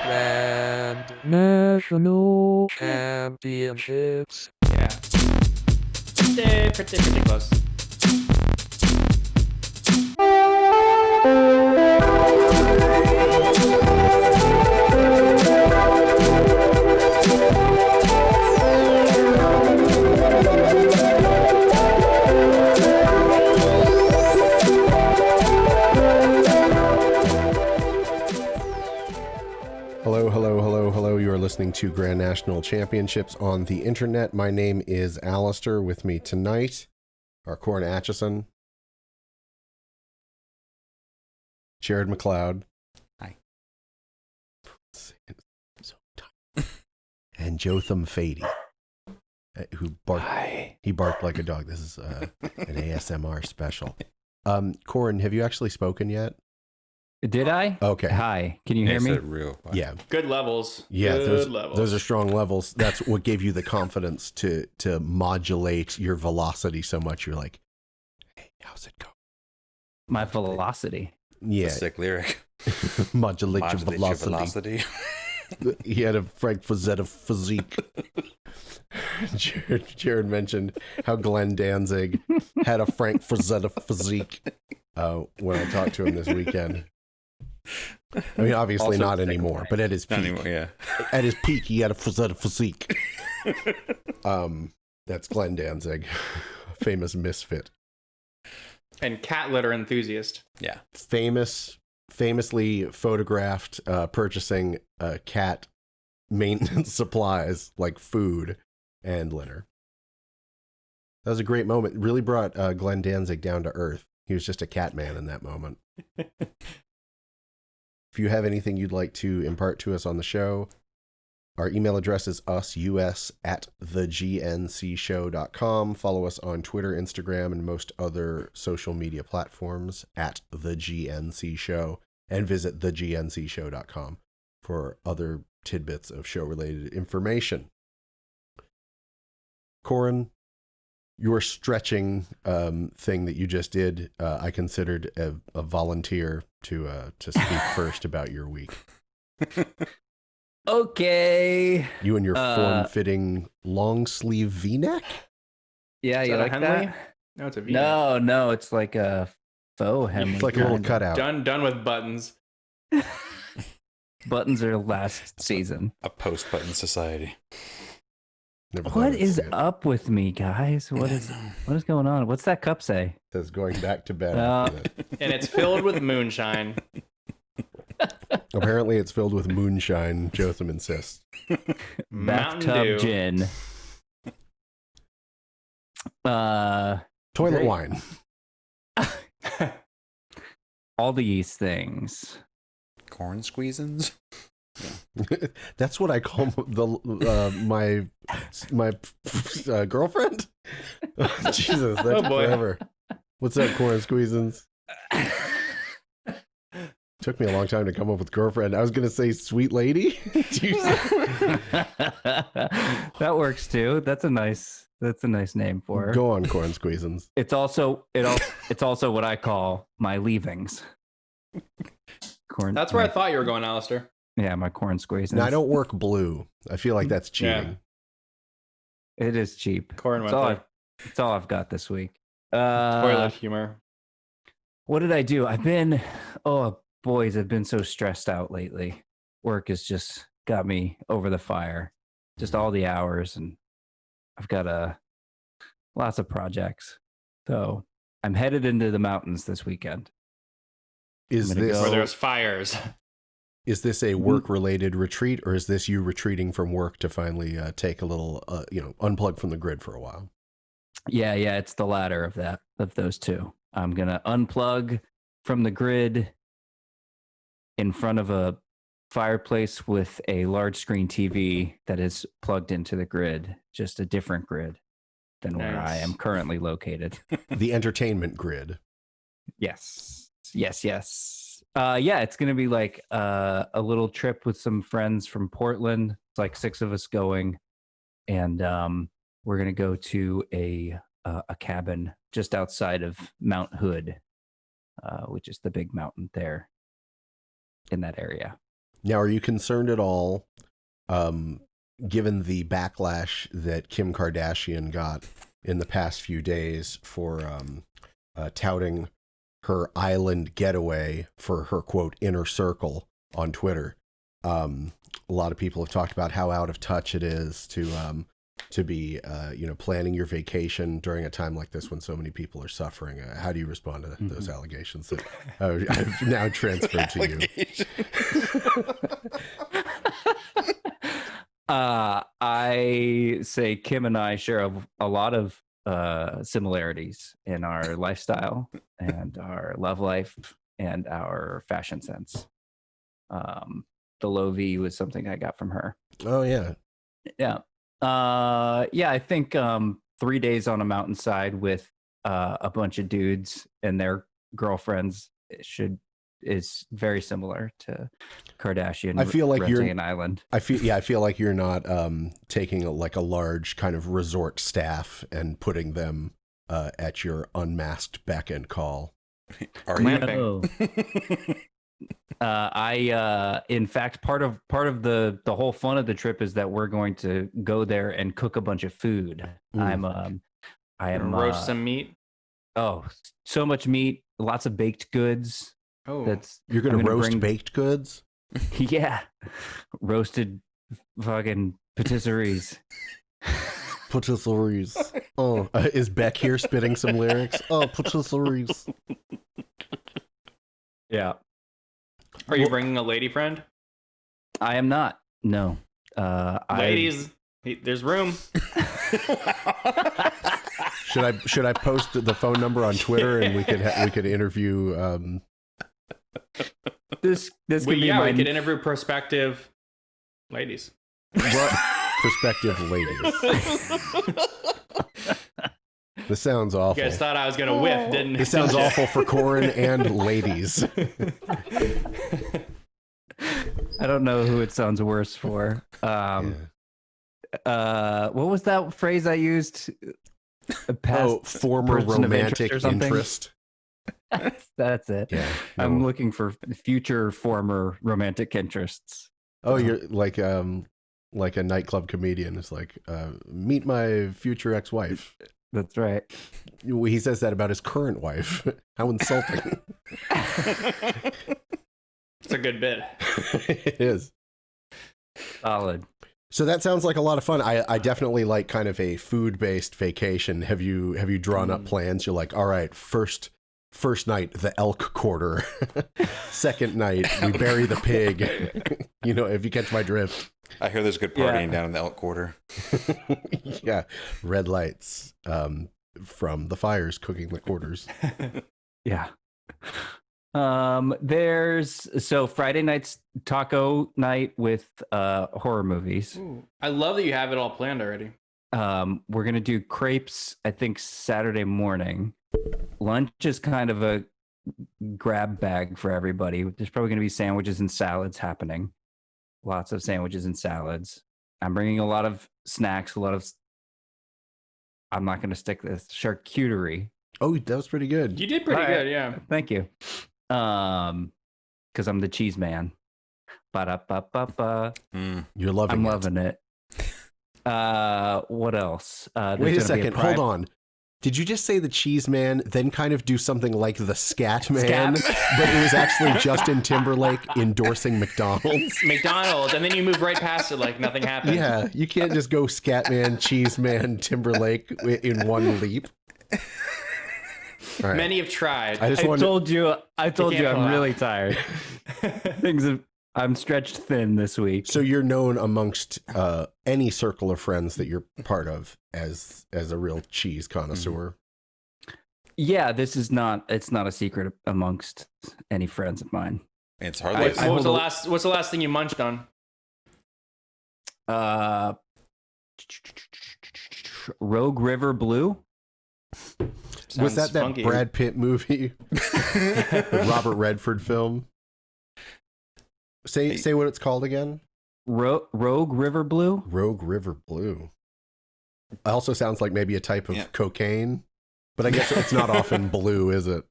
Grand National Championships. Yeah. Pretty close. Hello. You are listening to Grand National Championships on the internet. My name is Alistair. With me tonight are Corin Atchison, Jared McLeod. Hi. And Jotham Fady, who barked. Hi. He barked like a dog. This is an ASMR special. Corin, have you actually spoken yet? Did I? Okay. Hi. Can you hear me? Real. Yeah. Good levels. Yeah, Good levels. those are strong levels. That's what gave you the confidence to modulate your velocity so much. You're like, hey, how's it go? My velocity. Yeah. Sick lyric. Modulate your Modulate velocity. He had a Frank Frazetta physique. Jared mentioned how Glenn Danzig had a Frank Frazetta physique when I talked to him this weekend. I mean, obviously Also not anymore, but at his peak. Not anymore, yeah. At his peak, he had a Frazetta physique. That's Glenn Danzig, famous misfit. And cat litter enthusiast. Yeah. Famously photographed purchasing cat maintenance supplies like food and litter. That was a great moment. Really brought Glenn Danzig down to earth. He was just a cat man in that moment. If you have anything you'd like to impart to us on the show, our email address is us@thegncshow.com. Follow us on Twitter, Instagram, and most other social media platforms @thegncshow, and visit thegncshow.com for other tidbits of show-related information. Corin, your stretching thing that you just did, I considered a volunteer to speak first about your week. Okay. You and your form-fitting long-sleeve V-neck? Yeah, Is you that a like Henley? that? No, it's a V. No, it's like a faux hem. It's like a little cutout. Done with buttons. Buttons are last season. A post-button society. Never thought What I'd is see it. up with me, guys? What is going on? What's that cup say? It says going back to bed. Uh, after that. And it's filled with moonshine. Apparently it's filled with moonshine, Jotham insists. Mountain Bathtub Dew. gin. Toilet Great. wine. All these things. Corn squeezins. That's what I call my girlfriend. Jesus, that Oh, took boy. forever. What's up, Corn Squeezins? Took me a long time to come up with girlfriend. I was gonna say sweet lady. Jesus. That works too. That's a nice name for her. Go on, Corn Squeezins. It's also what I call my leavings. Corn. That's where I thought you were going, Alistair. Yeah, my corn squeezes. Now I don't work blue. I feel like that's cheating. It is cheap. Corn It's went all, there. it's all I've got this week. Toilet humor. What did I do? I've been so stressed out lately. Work has just got me over the fire. Just all the hours, and I've got lots of projects. So I'm headed into the mountains this weekend. Is I'm gonna this go- Where there's fires. is this a work-related retreat, or is this you retreating from work to finally take a little, unplug from the grid for a while? Yeah, it's the latter of those two. I'm gonna unplug from the grid in front of a fireplace with a large screen TV that is plugged into the grid, just a different grid than where I Nice. am currently located. The entertainment grid. Yes. Yeah, it's gonna be like a little trip with some friends from Portland. It's like 6 of us going, and we're gonna go to a cabin just outside of Mount Hood, which is the big mountain there in that area. Now, are you concerned at all, given the backlash that Kim Kardashian got in the past few days for touting her island getaway for her, quote, inner circle on Twitter? A lot of people have talked about how out of touch it is to be, planning your vacation during a time like this when so many people are suffering. How do you respond to those allegations that I've now transferred to you? I say Kim and I share a lot of similarities in our lifestyle and our love life and our fashion sense. The low V was something I got from her. Oh, yeah. Yeah. I think 3 days on a mountainside with a bunch of dudes and their girlfriends is very similar to Kardashian. I feel like renting an island. I feel like you're not taking a large kind of resort staff and putting them at your unmasked beck and call. Are you? No. In fact, part of the whole fun of the trip is that we're going to go there and cook a bunch of food. I am roast some meat. Oh, so much meat, lots of baked goods. Oh, You're going to roast baked goods? Yeah, roasted fucking patisseries. Patisseries. Oh, is Beck here spitting some lyrics? Oh, patisseries. Yeah. are you bringing a lady friend? I am not. No. Ladies, there's room. Should I post the phone number on Twitter and we could interview? This could be we could interview prospective ladies. Prospective ladies. This sounds awful. You guys thought I was gonna whiff, didn't it? This sounds awful for Corin and ladies. I don't know who it sounds worse for. What was that phrase I used? Former person of romantic interest or something? interest. That's it. Yeah. I'm no. looking for future former romantic interests. Oh, you're like a nightclub comedian. It's like, meet my future ex-wife. That's right. He says that about his current wife. How insulting. It's a good bit. It is. Solid. So that sounds like a lot of fun. I definitely like kind of a food-based vacation. Have you drawn up plans? You're like, all right, first night, the elk quarter. Second night, we bury the pig. If you catch my drift. I hear there's good partying down in the Elk Quarter. Yeah, red lights from the fires cooking the quarters. Yeah. So Friday night's taco night with horror movies. Ooh, I love that you have it all planned already. We're gonna do crepes, I think, Saturday morning. Lunch is kind of a grab bag for everybody. There's probably gonna be sandwiches and salads happening. Lots of sandwiches and salads. I'm bringing a lot of snacks, I'm not gonna stick this charcuterie. Oh, that was pretty good. You did pretty All right. good, yeah. Thank you. Because I'm the cheese man. Ba-da-ba-ba-ba. You're loving I'm it. loving it. What else? Wait a second. Hold on. Did you just say the cheese man, then kind of do something like the scat man, but it was actually Justin Timberlake endorsing McDonald's? McDonald's, and then you move right past it like nothing happened. Yeah, you can't just go scat man, cheese man, Timberlake in one leap. All right. Many have tried. I told you can't pull I'm out. really tired. I'm stretched thin this week. So you're known amongst any circle of friends that you're part of as a real cheese connoisseur. Yeah, it's not a secret amongst any friends of mine. It's hardly. What's the last thing you munched on? Rogue River Blue. Was Sounds that funky. Brad Pitt movie? The Robert Redford film? Say what it's called again. Rogue River Blue. Rogue River Blue. Also sounds like maybe a type of cocaine, but I guess it's not often blue, is it?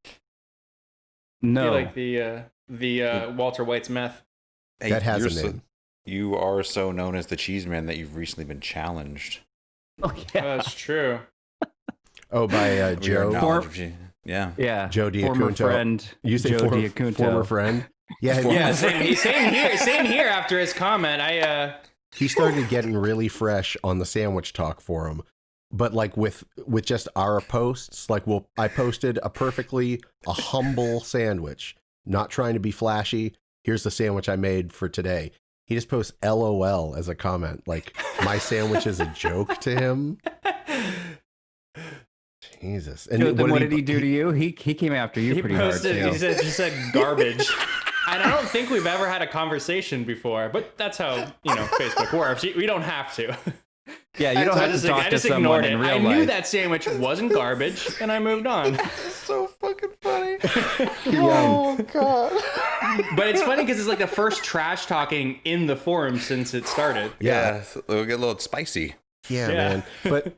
No. You like the Walter White's meth. Hey, That has you're a name. You are so known as the Cheese Man that you've recently been challenged. Oh yeah, That's true. Oh, by We are Joe. knowledge of you. Yeah. yeah. Joe Former Diacunto. friend. You say Joe former, Diacunto. former friend? Yeah, Yeah, same here. After his comment, he started getting really fresh on the sandwich talk forum, but like with just our posts, like I posted a humble sandwich, not trying to be flashy. Here's the sandwich I made for today. He just posts LOL as a comment, like my sandwich is a joke to him. Jesus. And So then what did he do to you? He came after you he pretty posted. hard too. He said garbage. And I don't think we've ever had a conversation before, but that's how Facebook works. We don't have to. Yeah, you don't have to talk I to just someone ignored it. in real I life. knew that sandwich wasn't garbage, and I moved on. So fucking funny. Oh, God. But it's funny because it's like the first trash talking in the forum since it started. Yeah. So it'll get a little spicy. Yeah, Yeah. man. But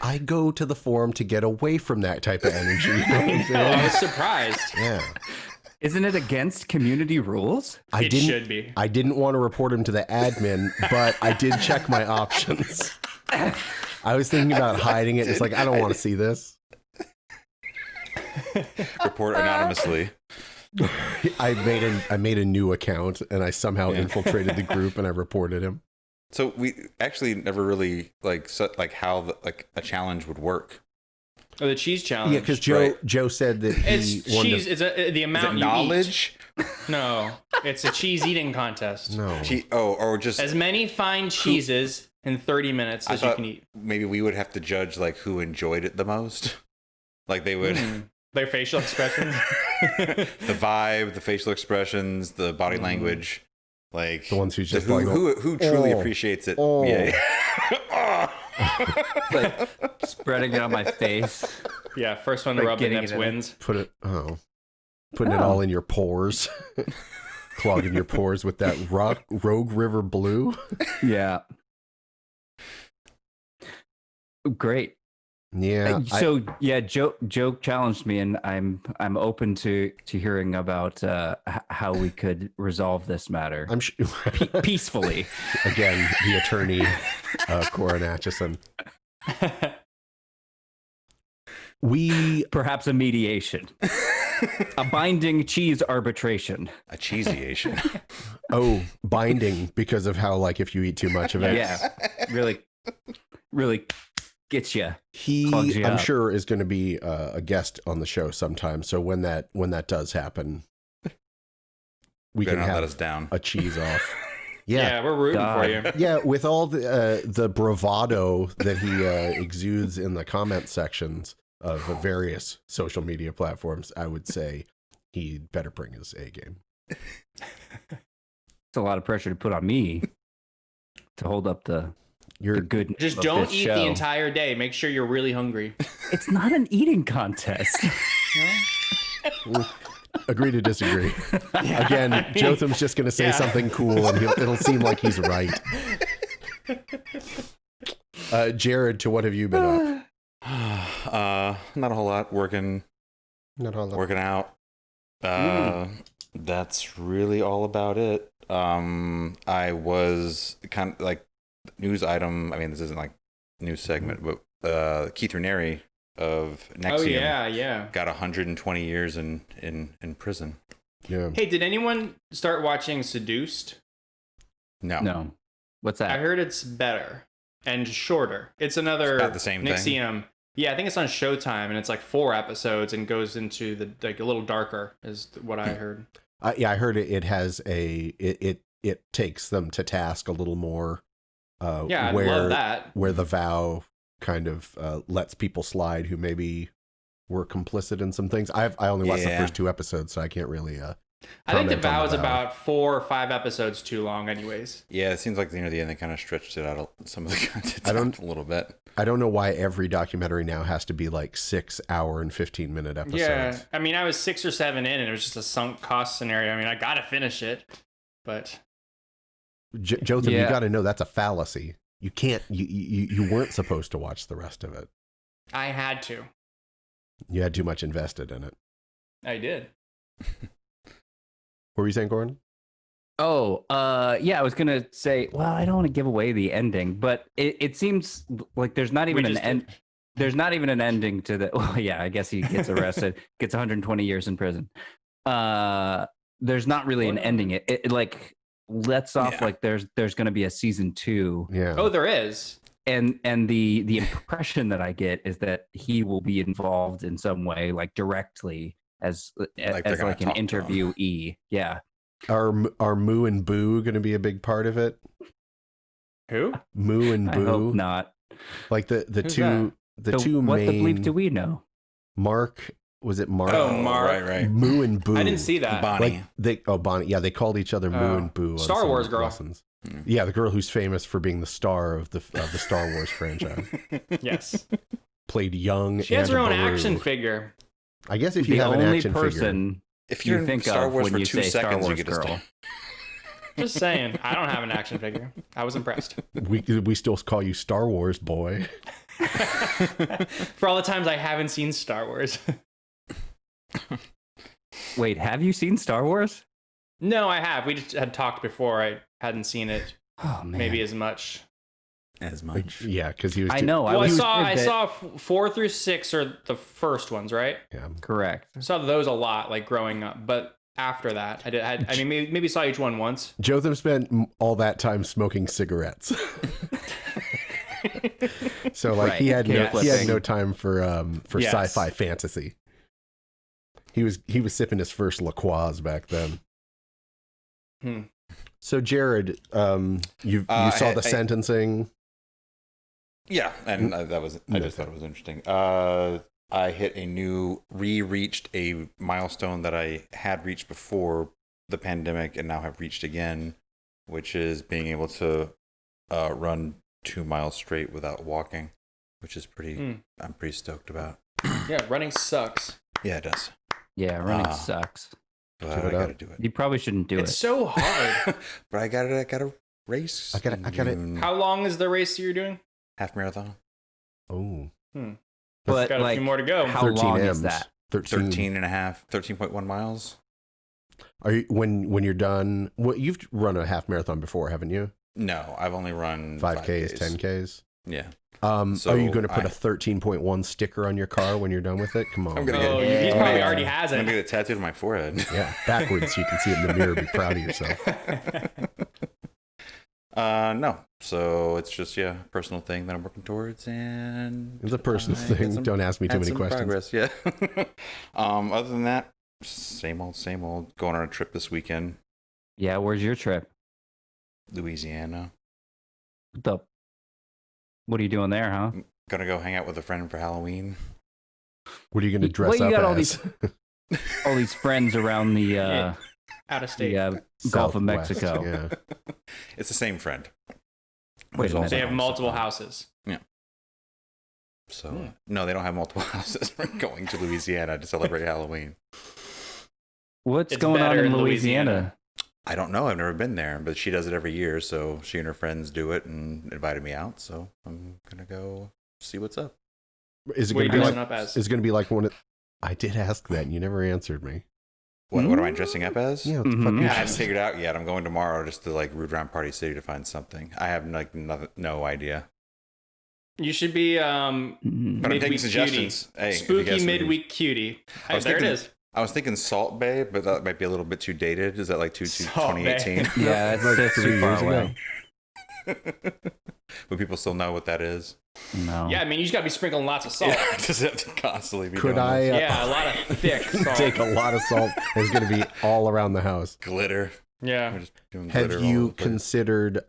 I go to the forum to get away from that type of energy. You know what I'm Oh, I saying? was surprised. Yeah. Isn't it against community rules? It should be. I didn't want to report him to the admin, but I did check my options. I was thinking about hiding it. It's like, I don't want to see this. Report anonymously. I made a new account and I somehow infiltrated the group and I reported him. So we actually never really like how a challenge would work. Oh, the cheese challenge. Yeah, because Right. Joe said that he It's wanted cheese. to, It's the Is amount it you knowledge? eat. No, it's a cheese eating contest. no. Or just As many fine cheeses in 30 minutes I as you thought can eat. maybe we would have to judge like who enjoyed it the most. Like they would Their facial expressions. the vibe, the facial expressions, the body language, like The ones who just who, like, who truly "Oh, appreciates it. oh." Yeah. Like spreading it on my face. Yeah, first one to Like rub the getting nips it in. wins. Putting it all in your pores. Clogging your pores with that Rogue River Blue. Yeah. Great. Yeah. So Joe challenged me, and I'm open to hearing about how we could resolve this matter I'm sure. peacefully. Again, the attorney, Corin Atchison. Perhaps a mediation, a binding cheese arbitration. A cheesyation. Binding because of how, like, if you eat too much of it. Yeah, really gets you. Clogs you I'm up. sure is going to be a guest on the show sometime. So when that does happen, we Better can not let us have down. a cheese off. Yeah, Yeah. we're rooting God. for you. Yeah, with all the bravado that he exudes in the comment sections of various social media platforms, I would say he'd better bring his A game. It's a lot of pressure to put on me to hold up the good. Just don't eat the entire day. Make sure you're really hungry. It's not an eating contest. Agree to disagree. Again, Jotham's just going to say something cool and it'll seem like he's right. Jared, to what have you been up? Not a whole lot. Working out. That's really all about it. I was kind of like news item. I mean, this isn't like news segment, but Keith Raniere of Nexium Oh yeah. got 120 years in prison. Yeah. Hey, did anyone start watching Seduced? No, what's that? I heard it's better and shorter. It's another about the same thing? Nexium. Yeah, I think it's on Showtime, and it's like 4 episodes and goes into the like a little darker, is what I heard. Yeah, I heard it has it takes them to task a little more. Yeah, I where, love that. Where the vow kind of lets people slide who maybe were complicit in some things. I only watched the first 2 episodes, so I can't really. I think the comment on vow the is vow. about 4 or 5 episodes too long, anyways. Yeah, it seems like near the end they kind of stretched it out some of the content I don't- out a little bit. I don't know why every documentary now has to be like 6 hour and 15-minute episodes. Yeah, I mean, I was 6 or 7 in, and it was just a sunk cost scenario. I mean, I gotta finish it, but Jotham, you Yeah. got to know that's a fallacy. You can't. You weren't supposed to watch the rest of it. I had to. You had too much invested in it. I did. What were you saying, Gordon? Yeah, I was gonna say, well, I don't want to give away the ending, but it seems like there's not even an end. There's not even an ending to the. Well, yeah, I guess he gets arrested, gets 120 years in prison. There's not really an ending. It like lets off like there's going to be a season 2. Yeah. Oh, there is. And the impression that I get is that he will be involved in some way, like directly as they're like gonna an talk to him. interviewee. Yeah. Are Moo and Boo going to be a big part of it? Who? Moo and I hope Boo, not. like the Who's two the So two what the bleep main. do we know? Mark, was it Mark? Oh, Mark. right. Moo and Boo. I didn't see that. Bonnie. Like Bonnie. Yeah, they called each other Moo Oh. and Boo. On Star some Wars girl. lessons. Mm. Yeah, the girl who's famous for being the star of the Star Wars franchise. Yes. Played young. She has her own Anna Baru. action figure. I guess if you The have an only action figure, person If you you're in think Star of Wars when for you 2 say Star seconds, you Wars get to girl. stay. Just saying. I don't have an action figure. I was impressed. we still call you Star Wars boy. For all the times I haven't seen Star Wars. Wait, have you seen Star Wars? No, I have. We just had talked before. I hadn't seen it Oh man, maybe as much. As Like, much. yeah, because he was. I know. Well, I was saw heard that- 4 through 6 are the first ones, right? Yeah. Correct. I saw those a lot, like growing up. But after that, I mean, maybe saw each one once. Jotham spent all that time smoking cigarettes. So like Right. he had Cake no flipping. time for Yes. sci-fi fantasy. He was sipping his first La Croix back then. Hmm. So Jared, you saw the sentencing. Yeah, and that was. I just thought it was interesting. I hit a new reached a milestone that I had reached before the pandemic, and now have reached again, which is being able to run 2 miles straight without walking, which is pretty. Hmm. I'm pretty stoked about. Yeah, running sucks. Yeah, it does. Yeah, running Ah. sucks. But Give I it gotta up. do it. You probably shouldn't do It's it. so hard. But I gotta race. I gotta- in I gotta- June. How long is the race you're doing? half marathon. Oh, But Got a like, few more to go. how 13 long M's. is that? 13.1 miles. Are you when you're done? What you've run a half marathon before, haven't you? No, I've only run 5Ks, 10Ks. Yeah. Are you going to put I- a 13.1 sticker on your car when you're done with it? Come on. I'm gonna Oh, get. he I'm probably gonna- already has I'm it. gonna get it tattooed on my forehead. Yeah, backwards so you can see it in the mirror. Be proud of yourself. No. So it's just personal thing that I'm working towards, and It's a personal I got thing. some- Don't ask me too had many some questions. Progress, yeah. Other than that, same old. Going on a trip this weekend, Yeah, where's your trip? Louisiana. What are you doing there, huh? Gonna go hang out with a friend for Halloween. What are you going to Well, dress you up got all as? All these friends around the Yeah. Out of state. Gulf of Southwest, Mexico. Yeah. It's the same friend. Wait Who's a minute. also They have going multiple somewhere. houses. So no, they don't have multiple houses. We're going to Louisiana to celebrate Halloween. What's It's going on better in in Louisiana? Louisiana. I don't know. I've never been there, but she does it every year. So she and her friends do it and invited me out. So I'm gonna go see what's up. Is it What are going to you be dressing like? up as? Is it going to be like one of? I did ask that. And you never answered me. What am I dressing up as? Yeah. What the Mhm. fuck I is haven't this? figured out yet. I'm going tomorrow just to like root around Party City to find something. I have like no idea. You should be But I'm taking midweek cutie. suggestions. Hey, if you Spooky guys- midweek cutie. I was There it thinking- is. I was thinking Salt Bay, but that might be a little bit too dated. Is that like Salt Bay. 2018? Yeah, Like that's 3 too far years ago. away. Would people still know what that is? No. Yeah, I mean, you just got to be sprinkling lots of salt. Yeah, just have to constantly be Could doing I this. Yeah, a lot of thick salt. take a lot of salt? It's going to be all around the house. glitter? Yeah. We're just doing Have glitter all you over the place. considered?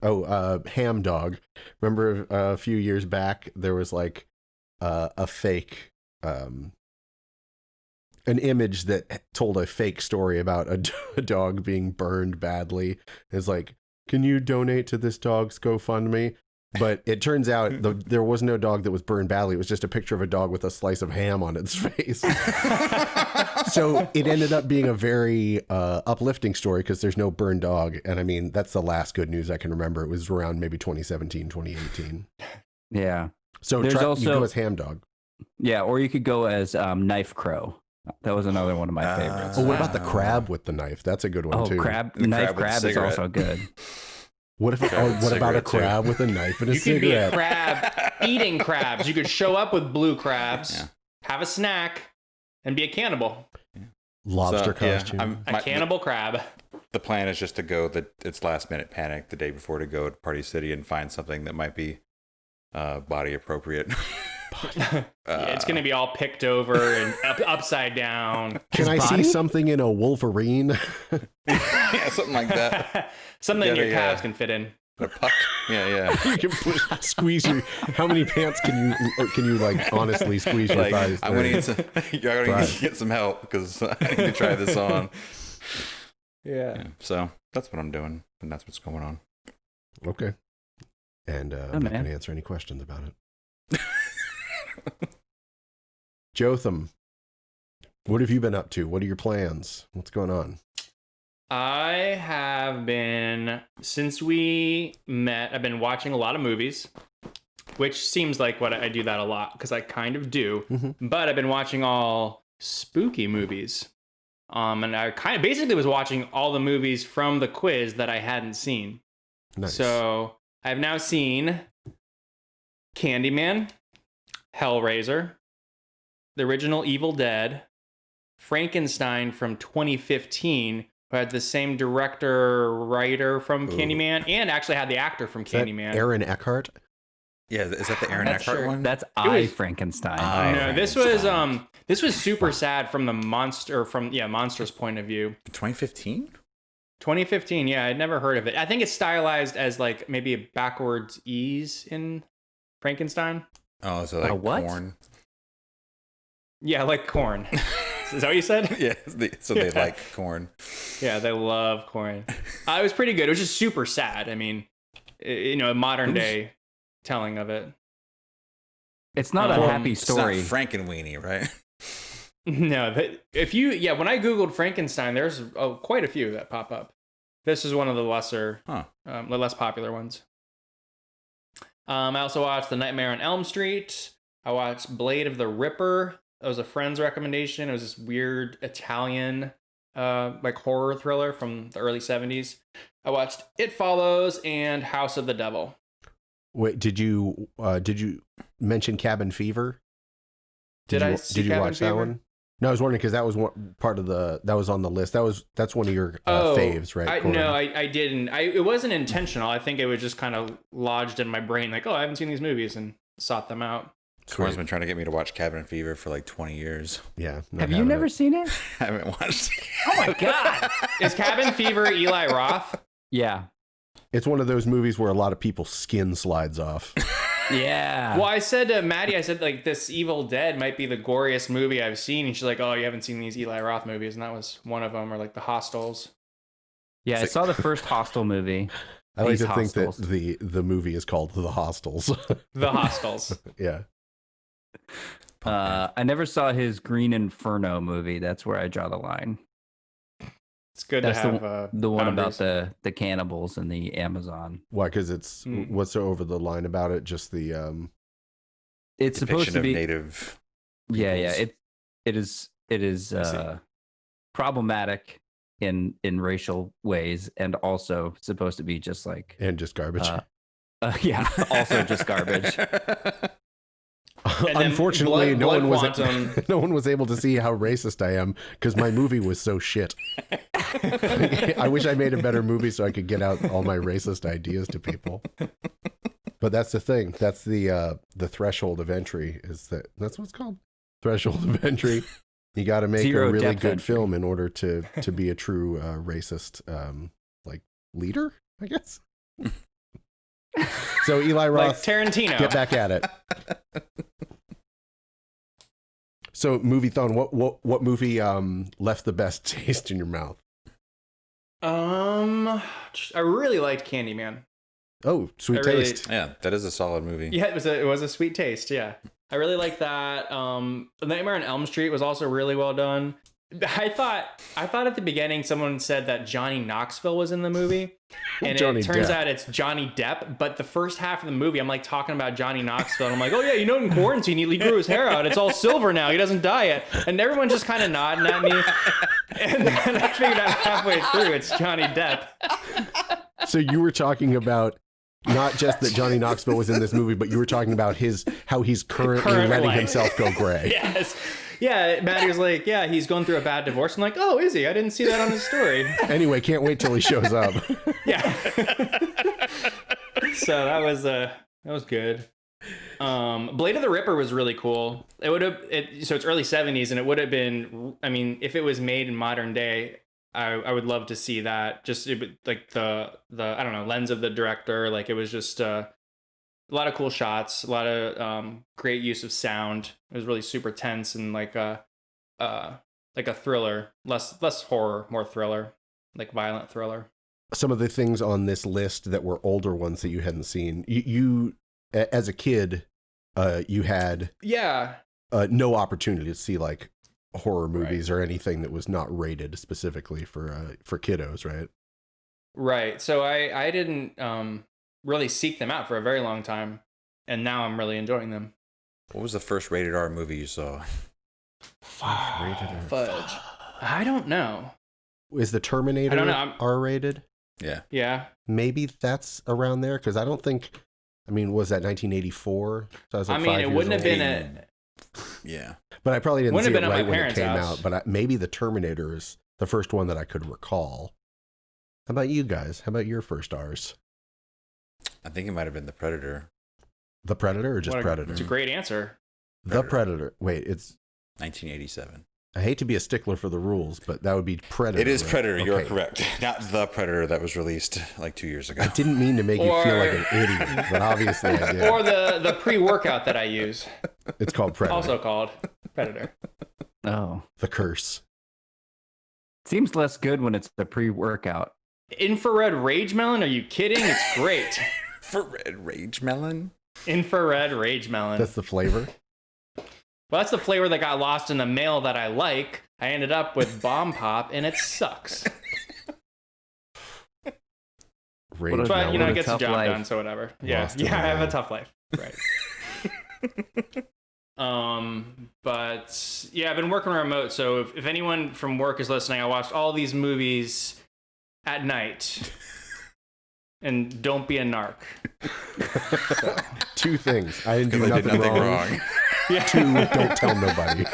Ham dog. Remember a few years back there was like a fake an image that told a fake story about a dog being burned badly. It's like, can you donate to this dog's GoFundMe? But it turns out there was no dog that was burned badly. It was just a picture of a dog with a slice of ham on its face. So it ended up being a very uplifting story because there's no burned dog. And I mean, that's the last good news I can remember. It was around maybe 2017, 2018. Yeah. So There's you also- go as ham dog. Yeah. Or you could go as Knife Crow. That was another one of my favorites. Oh, what about the crab with the knife? That's a good one Oh, too. The knife crab with the crab is cigarette. also good. What if? Crab Oh, with what about a cigarette, too. crab with a knife and a You could be a cigarette? crab eating crabs. You could show up with blue crabs, Yeah. have a snack, and be a cannibal. Lobster So, yeah, costume. A cannibal crab. The plan is just to go it's last minute panic the day before to go to Party City and find something that might be body appropriate. Yeah, it's gonna be all picked over and upside down. Can I body? see something in a Wolverine? Yeah, something like that. Something Yeah, your yeah. calves can fit in. A puck. Yeah. You can squeeze your. How many pants can you like honestly squeeze your Like, thighs? I'm gonna through? get some. You're gonna get some help because I need to try this on. Yeah. Yeah, so that's what I'm doing, and that's what's going on. Okay. And I'm not man. going to answer any questions about it. Jotham, what have you been up to? What are your plans? What's going on? I have been, since we met, I've been watching a lot of movies, which seems like what I do that a lot because I kind of do. Mhm. But I've been watching all spooky movies. And I kind of basically was watching all the movies from the quiz that I hadn't seen. Nice. So I've now seen Candyman, Hellraiser, the original Evil Dead, Frankenstein from 2015, who had the same director, writer from Candyman, and actually had the actor from Is that Candyman. Aaron Eckhart? Yeah, is that the Aaron That's Eckhart sure. one? That's was- Frankenstein. I- No, Frankenstein. this was super sad from the monster's point of view. 2015. 2015, yeah, I'd never heard of it. I think it's stylized as like maybe a backwards E's in Frankenstein. Oh, so like what? corn. Yeah, like corn. Is that what you said? Yeah, so they like corn. Yeah, they love corn. It was pretty good. It was just super sad. I mean, a modern day telling of it. It's not a happy story. It's not Frankenweenie, right? No, when I Googled Frankenstein, there's quite a few that pop up. This is one of the the less popular ones. I also watched The Nightmare on Elm Street. I watched Blade of the Ripper. That was a friend's recommendation. It was this weird Italian like horror thriller from the early 70s. I watched It Follows and House of the Devil. Wait, did you mention Cabin Fever? Did I you, see Did you Cabin watch that Fever? one? No, I was wondering because that was one part of that was on the list. That's one of your faves, right? Corey? No, I didn't. It wasn't intentional. I think it was just kind of lodged in my brain, like, oh, I haven't seen these movies, and sought them out. Corn's been trying to get me to watch Cabin Fever for like 20 years. Yeah. not Have you having never it. seen it? I haven't watched it. Oh my god! Is Cabin Fever Eli Roth? Yeah, It's one of those movies where a lot of people's skin slides off. yeah. Well, I said to Maddie, like, this Evil Dead might be the goriest movie I've seen. And she's like, oh, you haven't seen these Eli Roth movies. And that was one of them, or like The Hostels. Yeah, I saw the first Hostel movie. I like These to think that Hostels. the movie is called The Hostels. The Hostels. Yeah. I never saw his Green Inferno movie. That's where I draw the line. It's good That's to have the one boundaries. about the cannibals in the Amazon. Why? Because it's Hmm. what's so over the line about it? Just the It's supposed Depiction to of be native. yeah. peoples. It is problematic in racial ways, and also supposed to be just like and just garbage. yeah, also just garbage. And then Unfortunately, Blood no Quantum. one was able to see how racist I am because my movie was so shit. I wish I made a better movie so I could get out all my racist ideas to people. But that's the thing. That's the threshold of entry. That's what it's called? Threshold of entry. You got to make Zero a really depth good entry. film in order to be a true racist like leader, I guess. So Eli Like Roth, Tarantino. get back at it. So Movie-thon, what movie left the best taste in your mouth? I really liked Candyman. Oh, Sweet I really- Taste. Yeah, that is a solid movie. Yeah, it was a sweet taste. Yeah, I really like that. The Nightmare on Elm Street was also really well done. I thought at the beginning someone said that Johnny Knoxville was in the movie, and Johnny it turns Depp. out it's Johnny Depp. But the first half of the movie, I'm like talking about Johnny Knoxville, and I'm like, oh yeah, you know, in quarantine he grew his hair out. It's all silver now. He doesn't dye it, and everyone's just kind of nodding at me. And then I figured out halfway through it's Johnny Depp. So you were talking about not just that Johnny Knoxville was in this movie, but you were talking about how he's currently Current letting life. himself go gray. Yes. Yeah, Maddie was like, yeah, he's going through a bad divorce. I'm like, oh, is he? I didn't see that on his story. Anyway, can't wait till he shows up. Yeah. So that was good. Blade of the Ripper was really cool. So it's early 70s, and it would have been, I mean, if it was made in modern day, I would love to see that. Just like the I don't know, lens of the director. Like it was just a lot of cool shots, a lot of great use of sound. It was really super tense and like a thriller, less horror, more thriller, like violent thriller. Some of the things on this list that were older ones that you hadn't seen, you as a kid, you had no opportunity to see like horror movies or anything that was not rated specifically for kiddos, right? Right. So I didn't really seek them out for a very long time, and now I'm really enjoying them. What was the first rated R movie you saw? Fudge. I don't know. Is the Terminator I don't know. R-rated? Yeah. Yeah. Maybe that's around there, because I don't think. I mean, was that 1984? So I was like I mean, 5 it years wouldn't have old. been Yeah. But I probably didn't Wouldn't see have it been at right my when it parents' came house. out. But maybe the Terminator is the first one that I could recall. How about you guys? How about your first R's? I think it might have been The Predator. The Predator or just Predator? It's a great answer. The Predator. Wait, it's. 1987. I hate to be a stickler for the rules, but that would be Predator. It is right? Predator. You're Okay. correct. Not The Predator that was released like 2 years ago. I didn't mean to make you feel like an idiot, but obviously I did. Or the pre-workout that I use, It's called Predator. also called Predator. Oh, The Curse. seems less good when it's the pre-workout. Infrared Rage Melon? Are you kidding? It's great. For Red Rage Melon? Infrared Rage Melon. That's the flavor. Well, that's the flavor that got lost in the mail that I like. I ended up with Bomb Pop, and it sucks. Rage What a- But, Melon. you know, what a it gets the tough job life. done, so whatever. Yeah, Lost in yeah, the I have a mail. tough life. Right. But, yeah, I've been working remote, so if anyone from work is listening, I watched all these movies at night. And don't be a narc. Two things. I didn't do Because I did nothing nothing wrong. wrong. Yeah. Two, don't tell nobody.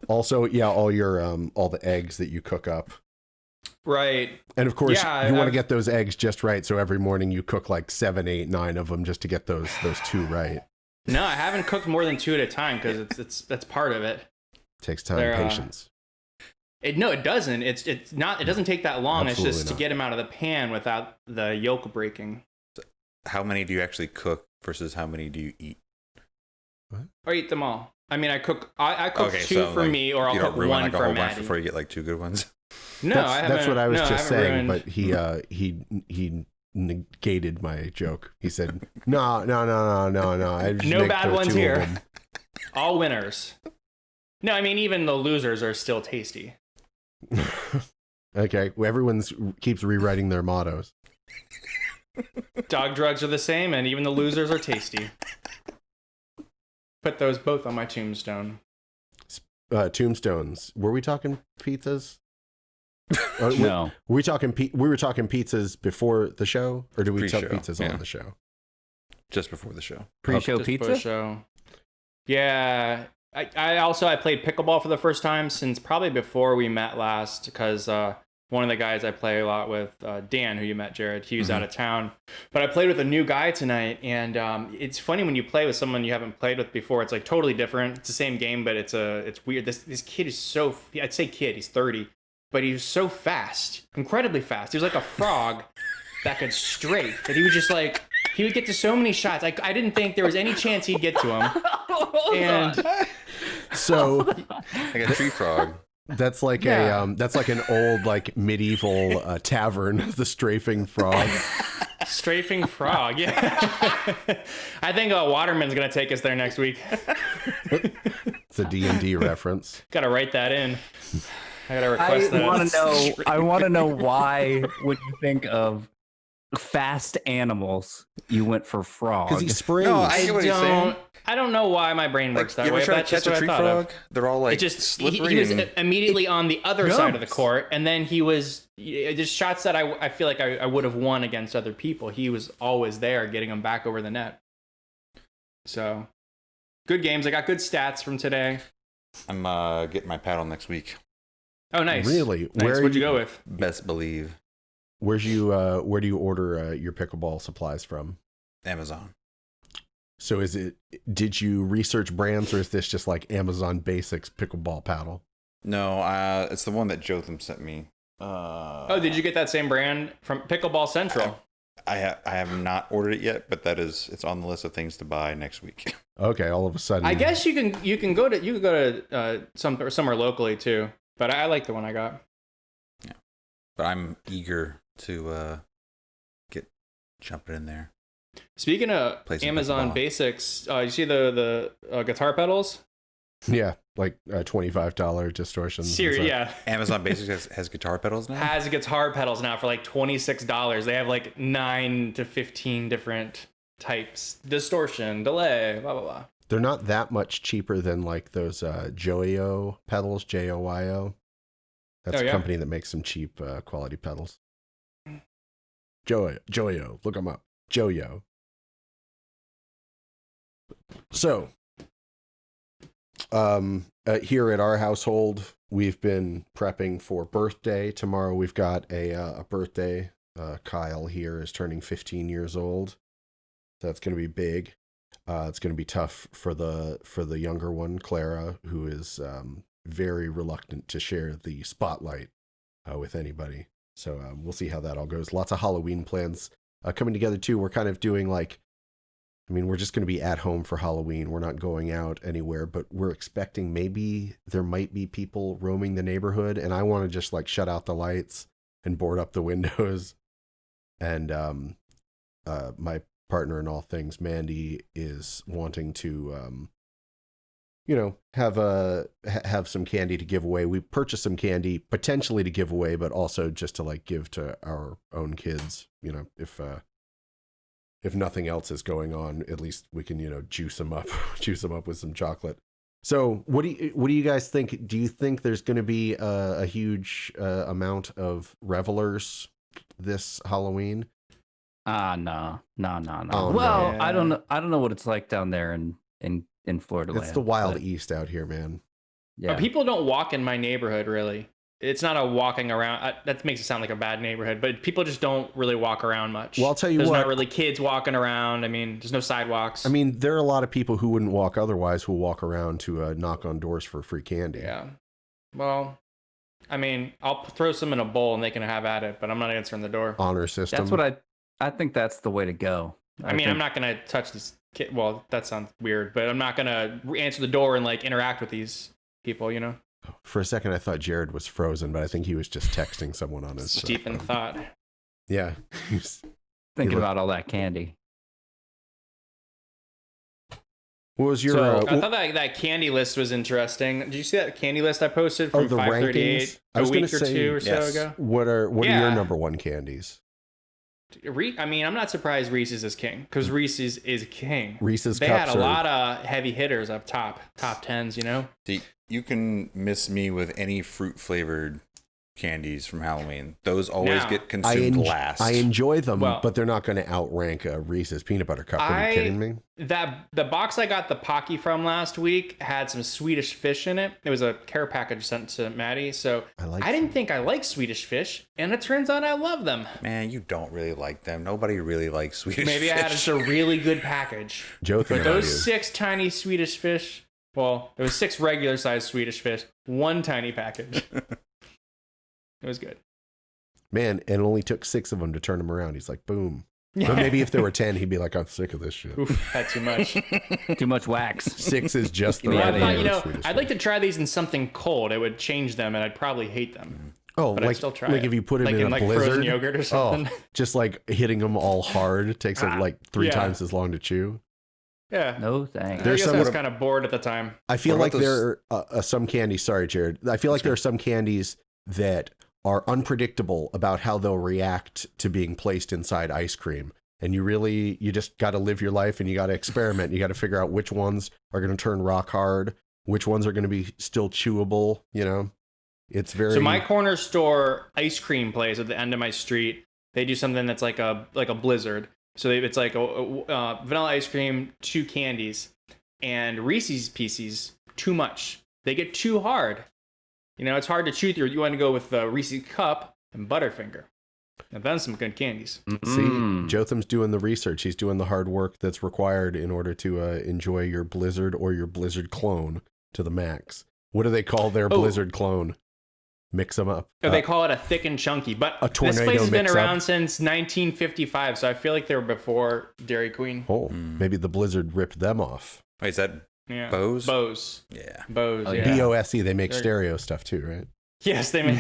Also, yeah, all your all the eggs that you cook up. Right. And of course, Yeah, you want to I've- get those eggs just right. So every morning you cook like 7, 8, 9 of them just to get those two right. No, I haven't cooked more than 2 at a time because that's part of it. Takes time, They're, patience. No, it doesn't. It's not. It doesn't take that long. Absolutely it's just not. to get them out of the pan without the yolk breaking. How many do you actually cook versus how many do you eat? Or eat them all. I mean, I cook. I cook Okay, 2 so, for like, me, or I'll you cook don't ruin one like a for whole bunch Maddie. before you get like 2 good ones. No, I haven't. That's what I was no, just haven't saying, ruined- but he negated my joke. He said, no. I just No make bad the ones 2 of here. them." all winners. No, I mean even the losers are still tasty. Okay, well, everyone's keeps rewriting their mottos. Dog drugs are the same, and even the losers are tasty. Put those both on my tombstone. Tombstones. Were we talking pizzas? No. Were we talking we were talking pizzas before the show, or did we talk Pre-show, pizzas yeah. on the show? Just before the show. Pre-show Just pizza? for a show. Yeah. I played pickleball for the first time since probably before we met last, because one of the guys I play a lot with, Dan, who you met, Jared, he was out of town. But I played with a new guy tonight, and it's funny when you play with someone you haven't played with before. It's like totally different. It's the same game, but it's weird. This kid is so, I'd say kid, he's 30, but he was so fast, incredibly fast. He was like a frog that could strafe. That he was just like, he would get to so many shots. I didn't think there was any chance he'd get to him. And So Like a tree frog. that's like Yeah. that's like an old like medieval tavern, the strafing frog. strafing frog, yeah. I think Waterman's gonna take us there next week. That's a D&D reference. Gotta write that in. I gotta request that. I want to know why when you think of fast animals, you went for frog. Because he springs. No, I get what he's saying. I don't know why my brain works Like, that you way. ever try But to that's catch just a what tree I thought of. frog? They're all like It just slippery. he was and... immediately on the other side of the Jumps. court, and then he was just shots that I feel like I would have won against other people. He was always there, getting them back over the net. So good games. I got good stats from today. I'm getting my paddle next week. Oh, nice. Really? Nice. What'd you go with? Best believe. Where do you order your pickleball supplies from? Amazon. So did you research brands, or is this just like Amazon Basics pickleball paddle? No, it's the one that Jotham sent me. Oh, did you get that same brand from Pickleball Central? I have not ordered it yet, but it's on the list of things to buy next week. Okay, all of a sudden. I guess you can go to somewhere locally too. But I like the one I got. Yeah, but I'm eager to get jumping in there. Speaking of Play some Amazon pickleball. Basics, you see the guitar pedals? Yeah, like $25 distortions. and Serious, stuff. yeah. Amazon Basics has guitar pedals now. Has guitar pedals now for like $26. They have like 9 to 15 different types: distortion, delay, blah blah blah. They're not that much cheaper than like those Joyo pedals, Joyo. That's Oh, a yeah? company that makes some cheap quality pedals. Joyo, look them up. Joyo. So, here at our household, we've been prepping for birthday. Tomorrow we've got a birthday. Kyle here is turning 15 years old. That's going to be big. It's going to be tough for the younger one, Clara, who is very reluctant to share the spotlight with anybody. So we'll see how that all goes. Lots of Halloween plans coming together too. We're kind of doing we're just going to be at home for Halloween. We're not going out anywhere, but we're expecting maybe there might be people roaming the neighborhood, and I want to just like shut out the lights and board up the windows. And my partner in all things, Mandy, is wanting to have some candy to give away. We purchased some candy potentially to give away, but also just to like give to our own kids. If nothing else is going on, at least we can juice them up with some chocolate. So what do you guys think? Do you think there's going to be a huge amount of revelers this Halloween? No. Oh, Well, no. I don't know what it's like down there in Florida. It's the wild East out here, man. Yeah. But people don't walk in my neighborhood really. It's not a walking around. That makes it sound like a bad neighborhood, but people just don't really walk around much. Well, I'll tell you there's what. not really kids walking around. I mean, there's no sidewalks. I mean, there are a lot of people who wouldn't walk otherwise who will walk around to knock on doors for free candy. yeah. Well, I mean, I'll throw some in a bowl and they can have at it, but I'm not answering the door. Honor system. That's what I think that's the way to go. I mean, think- I'm not going to touch this kid. Well, that sounds weird, but I'm not going to answer the door and like interact with these people, For a second, I thought Jared was frozen, but I think he was just texting someone on his. It's deep in phone. thought. Yeah. thinking look- about all that candy. What was your? So, I thought that candy list was interesting. Did you see that candy list I posted from the 538 rankings? I a was week gonna or say, two or so yes. ago? what are your Yeah. number one candies? I mean, I'm not surprised Reese's is king because Reese's is king. Reese's They cups had a are- lot of heavy hitters up top tens, See, you can miss me with any fruit flavored candies from Halloween. Those always Now, get consumed last. I enjoy them, Well- but they're not going to outrank a Reese's peanut butter cup. Are you kidding me? The box I got the Pocky from last week had some Swedish fish in it. It was a care package sent to Maddie, so I didn't think I liked Swedish fish, and it turns out I love them. Man, you don't really like them. Nobody really likes Swedish Maybe I had fish. just a really good package. Joking But about those you. 6 tiny Swedish fish, well, there was 6 regular sized Swedish fish, 1 tiny package. It was good. Man, and it only took 6 of them to turn him around. He's like, boom. But maybe if there were 10, he'd be like, I'm sick of this shit. Oof, had too much. Too much wax. 6 is just the Yeah, right Well, I amount thought, of Swedish I'd like fish. to try these in something cold. It would change them, and I'd probably hate them. Oh, But I'd like, still try like it. if you put him Like in in a like blizzard. frozen yogurt or something. Oh, just like hitting them all hard takes it like 3 Yeah. times as long to chew. Yeah. No thanks. I There's guess some I was sort kind of bored at the time. I feel What like about there are some candies. Sorry, Jared. I feel like there are some candies that are unpredictable about how they'll react to being placed inside ice cream. And you just got to live your life and you got to experiment. You got to figure out which ones are going to turn rock hard, which ones are going to be still chewable. You know, it's very. So my corner store ice cream place at the end of my street, they do something that's like a blizzard. So it's like a vanilla ice cream, 2 candies, and Reese's Pieces too much. They get too hard. You know, it's hard to chew through. You want to go with Reese's Cup and Butterfinger. And then some good candies. See, Jotham's doing the research. He's doing the hard work that's required in order to enjoy your Blizzard or your Blizzard clone to the max. What do they call their Blizzard clone? Mix them up. They call it a thick and chunky. But a this tornado place has been mix-up. around since 1955, so I feel like they were before Dairy Queen. Oh, maybe the Blizzard ripped them off. Wait, is that Yeah. Bose? Bose. Yeah. Bose, Oh, yeah. yeah. BOSE, they make They're- stereo stuff too, right? Yes, they make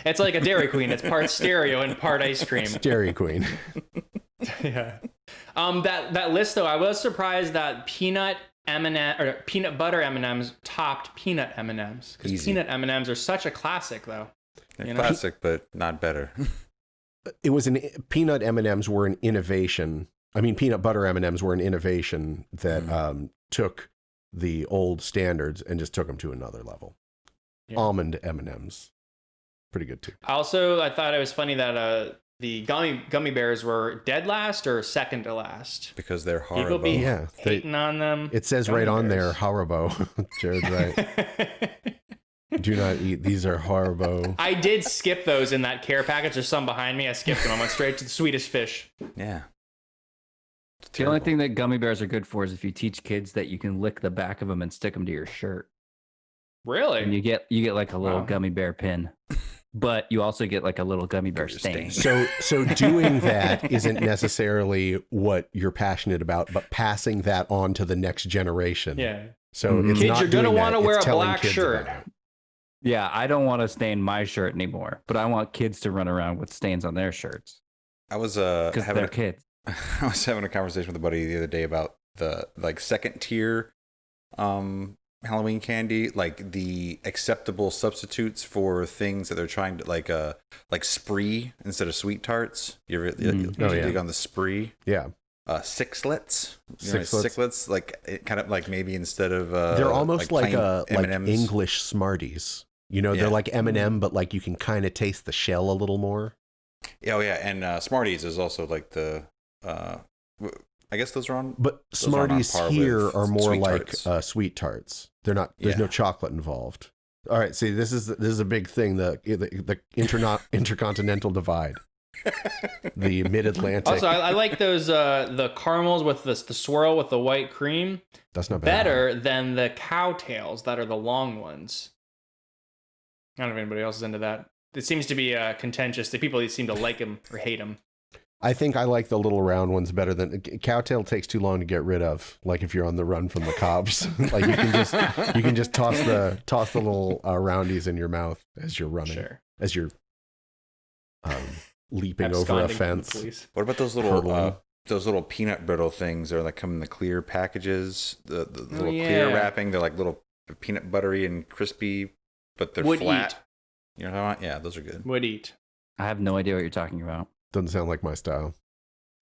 it's like a Dairy Queen. It's part stereo and part ice cream. Dairy Queen. Yeah. That list though, I was surprised that peanut butter M&Ms topped peanut M&Ms because Easy. peanut M&Ms are such a classic though. They're You know? classic, but not better. It was peanut M&Ms were an innovation. I mean, peanut butter M&Ms were an innovation that took the old standards and just took them to another level. Yeah. Almond M&Ms, pretty good too. Also, I thought it was funny that the gummy bears were dead last or second to last. Because they're People horrible. be Yeah, hating on them. It says Gummy right on there, bears. Haribo. Jared's right. Do not eat. These are Haribo. I did skip those in that care package. There's some behind me. I skipped them. I went straight to the Swedish Fish. Yeah. It's The only terrible. thing that gummy bears are good for is if you teach kids that you can lick the back of them and stick them to your shirt, Really? and you get like a little Wow. gummy bear pin, but you also get like a little gummy bear Your stain. stain. So doing that isn't necessarily what you're passionate about, but passing that on to the next generation. Yeah. So Mhm. it's Kids, not you're gonna doing that, wanna wear it's a telling black kids shirt. about it. Yeah, I don't want to stain my shirt anymore, but I want kids to run around with stains on their shirts I was because having they're kids. I was having a conversation with a buddy the other day about the like second tier Halloween candy, like the acceptable substitutes for things that they're trying to like Spree instead of sweet tarts. You ever Oh, yeah. dig on the Spree? Yeah. Sixlets. You know, Sixlets. Sixlets, like it kind of like maybe instead of They're almost like plain like M&Ms. English Smarties. You know, they're Yeah. like M&M, but like you can kind of taste the shell a little more. Yeah, oh yeah, and Smarties is also like the I guess those are on. But Those aren't on Smarties par here with are more Sweet like Tarts. sweet tarts. They're not. There's Yeah. no chocolate involved. All right. See, this is a big thing. The intercontinental divide. The Mid-Atlantic. Also, I like those the caramels with the swirl with the white cream That's not bad. better than the cowtails that are the long ones. I don't know if anybody else is into that. It seems to be contentious. The people seem to like them or hate them. I think I like the little round ones better than cowtail. Takes too long to get rid of. Like if you're on the run from the cops, like you can just toss the little roundies in your mouth as you're running, Sure. as you're leaping over Absconding a from the fence. police. What about Hurdling. those little peanut brittle things? They're like come in the clear packages, the little yeah. clear wrapping. They're like little peanut buttery and crispy, but they're Would flat. eat. You know what I'm talking about? Yeah, those are good. Would eat. I have no idea what you're talking about. Doesn't sound like my style.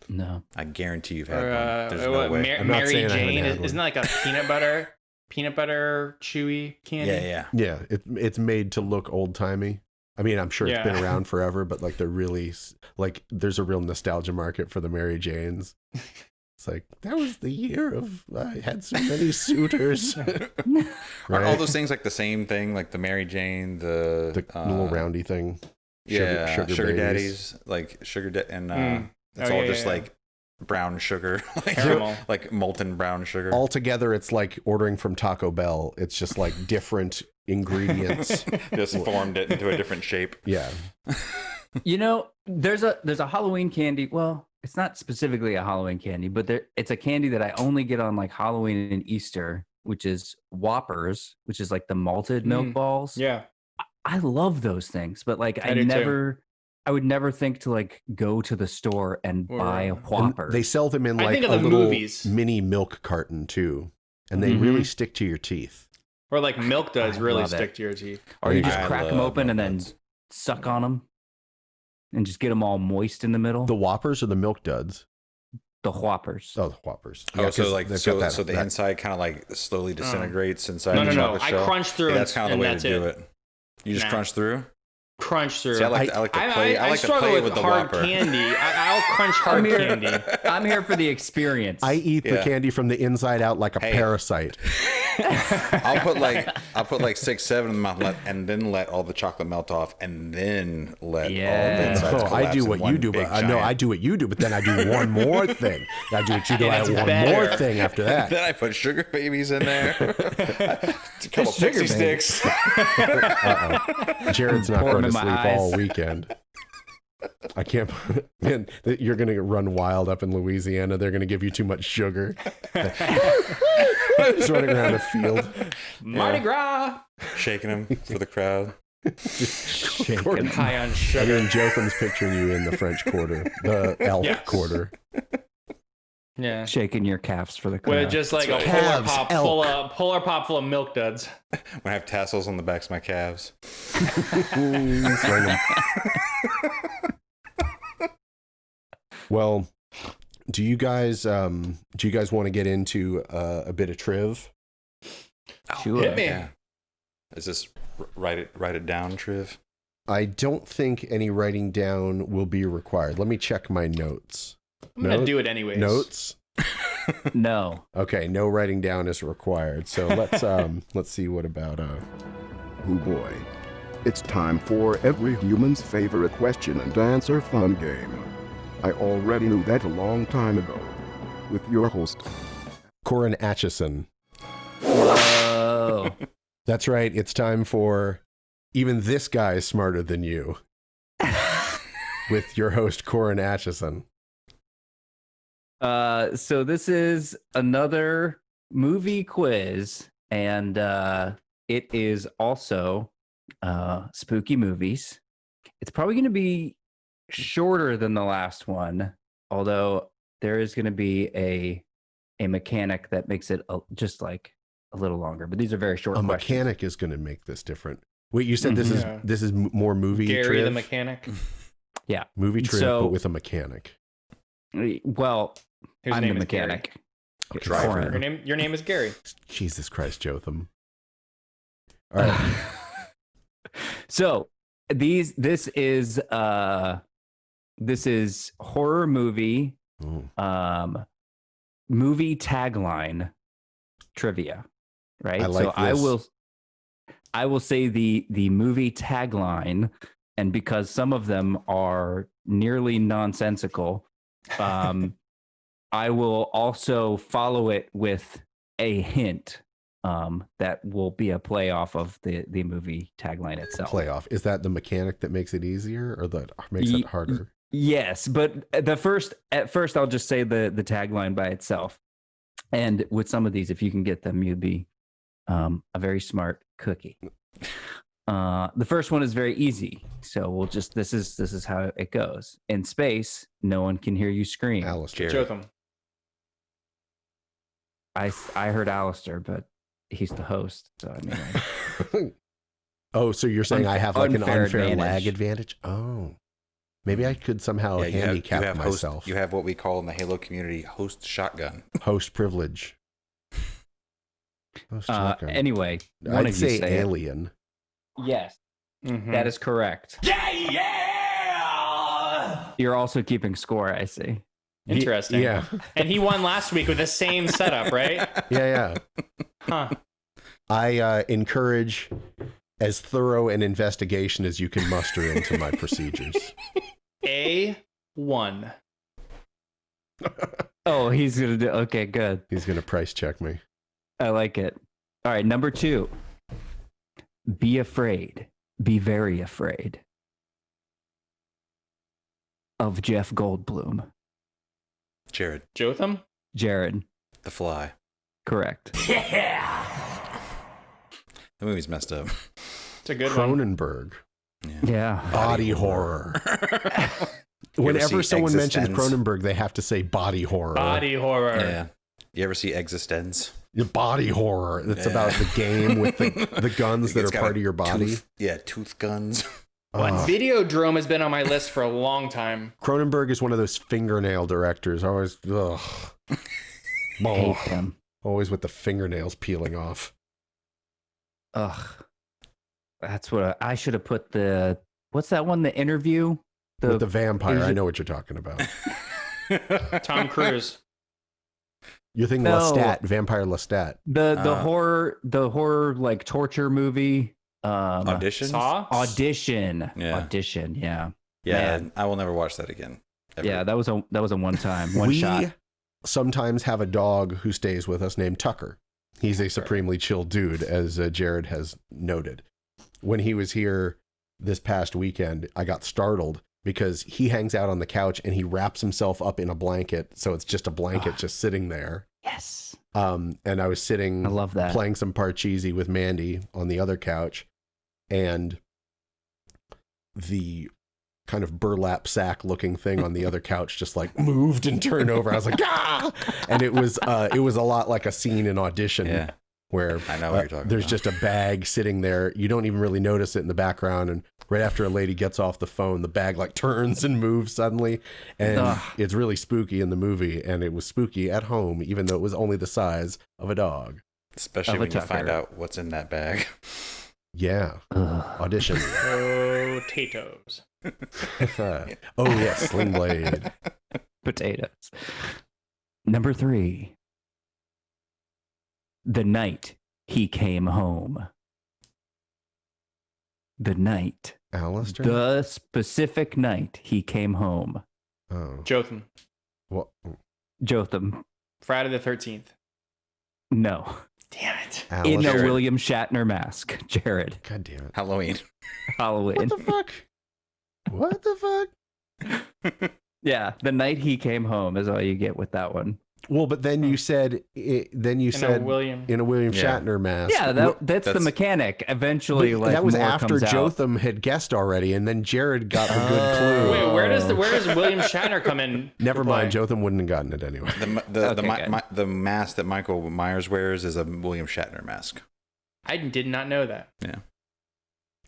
No. I guarantee you've had Or one. There's what, no way. I'm not Mary saying I haven't Jane. had Isn't one. that like a peanut butter chewy candy? Yeah. Yeah, it's made to look old timey. I mean, I'm sure it's been Yeah. around forever, but like they're really like there's a real nostalgia market for the Mary Janes. It's like that was the year of I had so many suitors. Aren't all Right? those things like the same thing? Like the Mary Jane, The little roundy thing. yeah, sugar babies. daddies, like and it's Oh, all yeah, just yeah. like brown sugar, like, Caramel. like molten brown sugar. Altogether, it's like ordering from Taco Bell. It's just like different ingredients. Just formed it into a different shape. Yeah. You know, there's a Halloween candy. Well, it's not specifically a Halloween candy, but it's a candy that I only get on like Halloween and Easter, which is Whoppers, which is like the malted milk balls. Yeah. I love those things, but like I I do too. never I would never think to like go to the store and Or, buy a and Whopper. They sell them in I like think of a the little movies. mini milk carton too, and they Mhm. really stick to your teeth. Or like milk does I really love it. stick to your teeth. or you just I crack them love open and then Milk Duds. suck on them and just get them all moist in the middle. The Whoppers or the Milk Duds? The Whoppers. Oh, the Whoppers. Oh, Yeah, so 'cause like they've so, got that- so the that- inside kind of like slowly disintegrates inside No, the no, no. chocolate I shell. crunch through Yeah, that's kind of the and way that's to do it. it. You just Nah. crunch through. Crunch through. See, I like to play. I like to struggle play with the hard Whopper. candy. I'll crunch hard here. candy. I'm here for the experience. I eat the Yeah. candy from the inside out like a Hey. parasite. I'll put like 6, 7 in my mouth, and then let all the chocolate melt off, and then let all Yeah. the insides Oh, I collapse do in what one you do, big but I know I giant- do what you do, but then I do one more thing. I do what you do. And I it's have one better. more thing after that. Then I put sugar babies in there, a couple Sugar pixie baby. sticks. Jared's not Pour 'em going to in my sleep all eyes. weekend. I can't. Man, you're going to run wild up in Louisiana. They're going to give you too much sugar. Just running around a field. Mardi Gras. Shaking them for the crowd. Gordon, High on I sugar. mean, Jotham's picturing you in the French Quarter, the elf Yes. quarter. Yeah. shaking your calves for the crowd. With just like a Calves, polar pop full of milk duds. I have tassels on the backs of my calves. Swing 'em. Well, do you guys want to get into a bit of triv? Sure. Hit me. Yeah. Is this write it down, Triv? I don't think any writing down will be required. Let me check my notes. I'm gonna Note- do it anyways. Notes? No. Okay, no writing down is required. So let's see what about Oh boy. It's time for every human's favorite question and answer fun game. I already knew that a long time ago. With your host, Corin Atchison. Whoa. That's right. It's time for even this guy is smarter than you. With your host Corin Atchison. So this is another movie quiz, and it is also spooky movies. It's probably going to be shorter than the last one, although there is going to be a mechanic that makes it just like a little longer. But these are very short A questions. mechanic is going to make this different. Wait, you said Mhm. this is more movie Gary the triv? mechanic. Movie triv, So- but with a mechanic. Well, Whose I'm name the is Gary. mechanic. Driver. Corin. Your name is Gary. Jesus Christ, Jotham. All right. So this is horror movie Ooh. movie tagline trivia, right? I like so this. I will say the movie tagline, and because some of them are nearly nonsensical, I will also follow it with a hint that will be a play off of the movie tagline itself. Playoff. Is that the mechanic that makes it easier or that makes it harder? Yes, but at first I'll just say the tagline by itself. And with some of these, if you can get them, you'd be a very smart cookie. The first one is very easy, so we'll just this is how it goes. In space, no one can hear you scream. Alistair. Jotham. I heard Alistair, but he's the host, so I mean, Oh, so you're saying I have like an unfair unfair advantage. lag advantage? Oh. Maybe I could somehow Yeah, handicap host, myself. you have what we call in the Halo community host shotgun. Host privilege. Host shotgun. anyway, one I'd of you say say it. alien. Yes, Mhm. that is correct. Yeah. You're also keeping score, I see. Interesting. Yeah. And he won last week with the same setup, right? Yeah. Huh. I encourage as thorough an investigation as you can muster into my procedures. A1. Oh, he's gonna do. Okay, good. He's going to price check me. I like it. All right, number 2. Be afraid. Be very afraid of Jeff Goldblum. Jared, Jotham? Jared, The Fly. correct. The movie's messed up. It's a good one. Cronenberg. Yeah. Body horror. Whenever see someone mentions Existenz? Cronenberg, they have to say body horror. Body horror. Yeah. You ever see Existenz? Body horror. It's Yeah. about the game with the guns that It's are got part a of your body. Tooth guns. Videodrome has been on my list for a long time. Cronenberg is one of those fingernail directors. Always, ugh. Hate them. Always with the fingernails peeling off. Ugh. That's what I should have put the. What's that one? The Interview. With the vampire, Asian- I know what you're talking about. Tom Cruise. You're thinking No. Lestat, Vampire Lestat. the horror like torture movie. Auditions? Saw? Audition. Yeah. Audition. Yeah. Yeah, Man. I will never watch that again. Ever. Yeah. That was a one time one We shot. sometimes have a dog who stays with us named Tucker. He's a supremely chill dude, as Jared has noted. When he was here this past weekend, I got startled because he hangs out on the couch and he wraps himself up in a blanket. So it's just a blanket just sitting there. Yes. And I was sitting I love that. playing some Parcheesi with Mandy on the other couch, and the kind of burlap sack looking thing on the other couch just like moved and turned over. I was like, ah! And it was a lot like a scene in Audition. Yeah. Where I know what you're talking there's about. just a bag sitting there. You don't even really notice it in the background. And right after a lady gets off the phone, the bag like turns and moves suddenly. And Ugh. it's really spooky in the movie. And it was spooky at home, even though it was only the size of a dog. Especially Of a when you find Tucker. out what's in that bag. Yeah. Ugh. Audition. Potatoes. Oh, yes. Sling Blade. Potatoes. Number 3. The night he came home. The night. Alistair? The specific night he came home. Oh. Jotham. Well, Jotham. Friday the 13th. No. Damn it. In a Alistair. William Shatner mask. Jared. God damn it. Halloween. Halloween. What the fuck? What the fuck? Yeah. The night he came home is all you get with that one. Well, but then you said, In a William. in a William Yeah. Shatner mask. Yeah, that's the That's- mechanic. Eventually, But like that was more after comes out. Jotham had guessed already, and then Jared got the good clue. Wait, where does William Shatner come in? Never to mind, play? Jotham wouldn't have gotten it anyway. The mask that Michael Myers wears is a William Shatner mask. I did not know that. Yeah.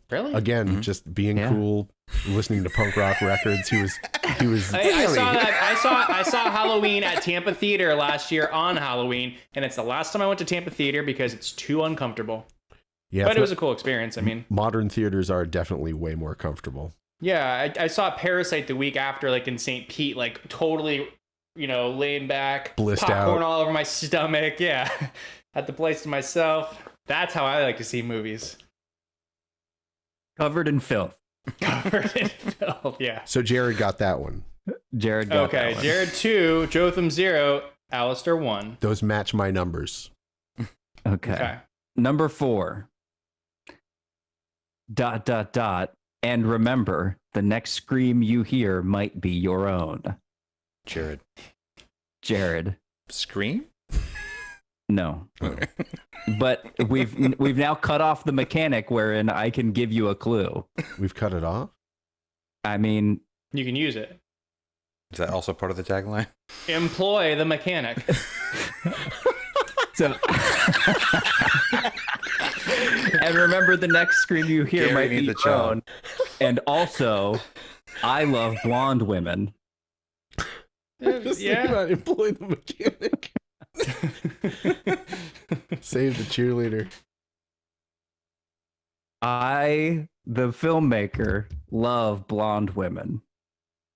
Really? Again, Mhm. just being Yeah. cool, listening to punk rock records. He was. I saw that. I saw Halloween at Tampa Theater last year on Halloween, and it's the last time I went to Tampa Theater because it's too uncomfortable. Yeah, But it was a cool experience. I mean, modern theaters are definitely way more comfortable. yeah, I saw Parasite the week after, like in St. Pete, like totally, laying back, Blissed popcorn out. all over my stomach. Yeah, had the place to myself. That's how I like to see movies. Covered in filth. Covered in filth. Yeah. So Jared got that one. Jared got Okay, that one. Jared 2, Jotham 0, Alistair 1. Those match my numbers. Okay. Okay. Number 4. ... And remember, the next scream you hear might be your own. Jared. Jared. Scream? No. Okay. But we've now cut off the mechanic wherein I can give you a clue. We've cut it off. I mean, You can use it. Is that also part of the tagline? Employ the mechanic. so and remember the next scream you hear Gary might be needs your a job. own. And also, I love blonde women. Just think about employ the mechanic. Save the cheerleader. I, the filmmaker, love blonde women.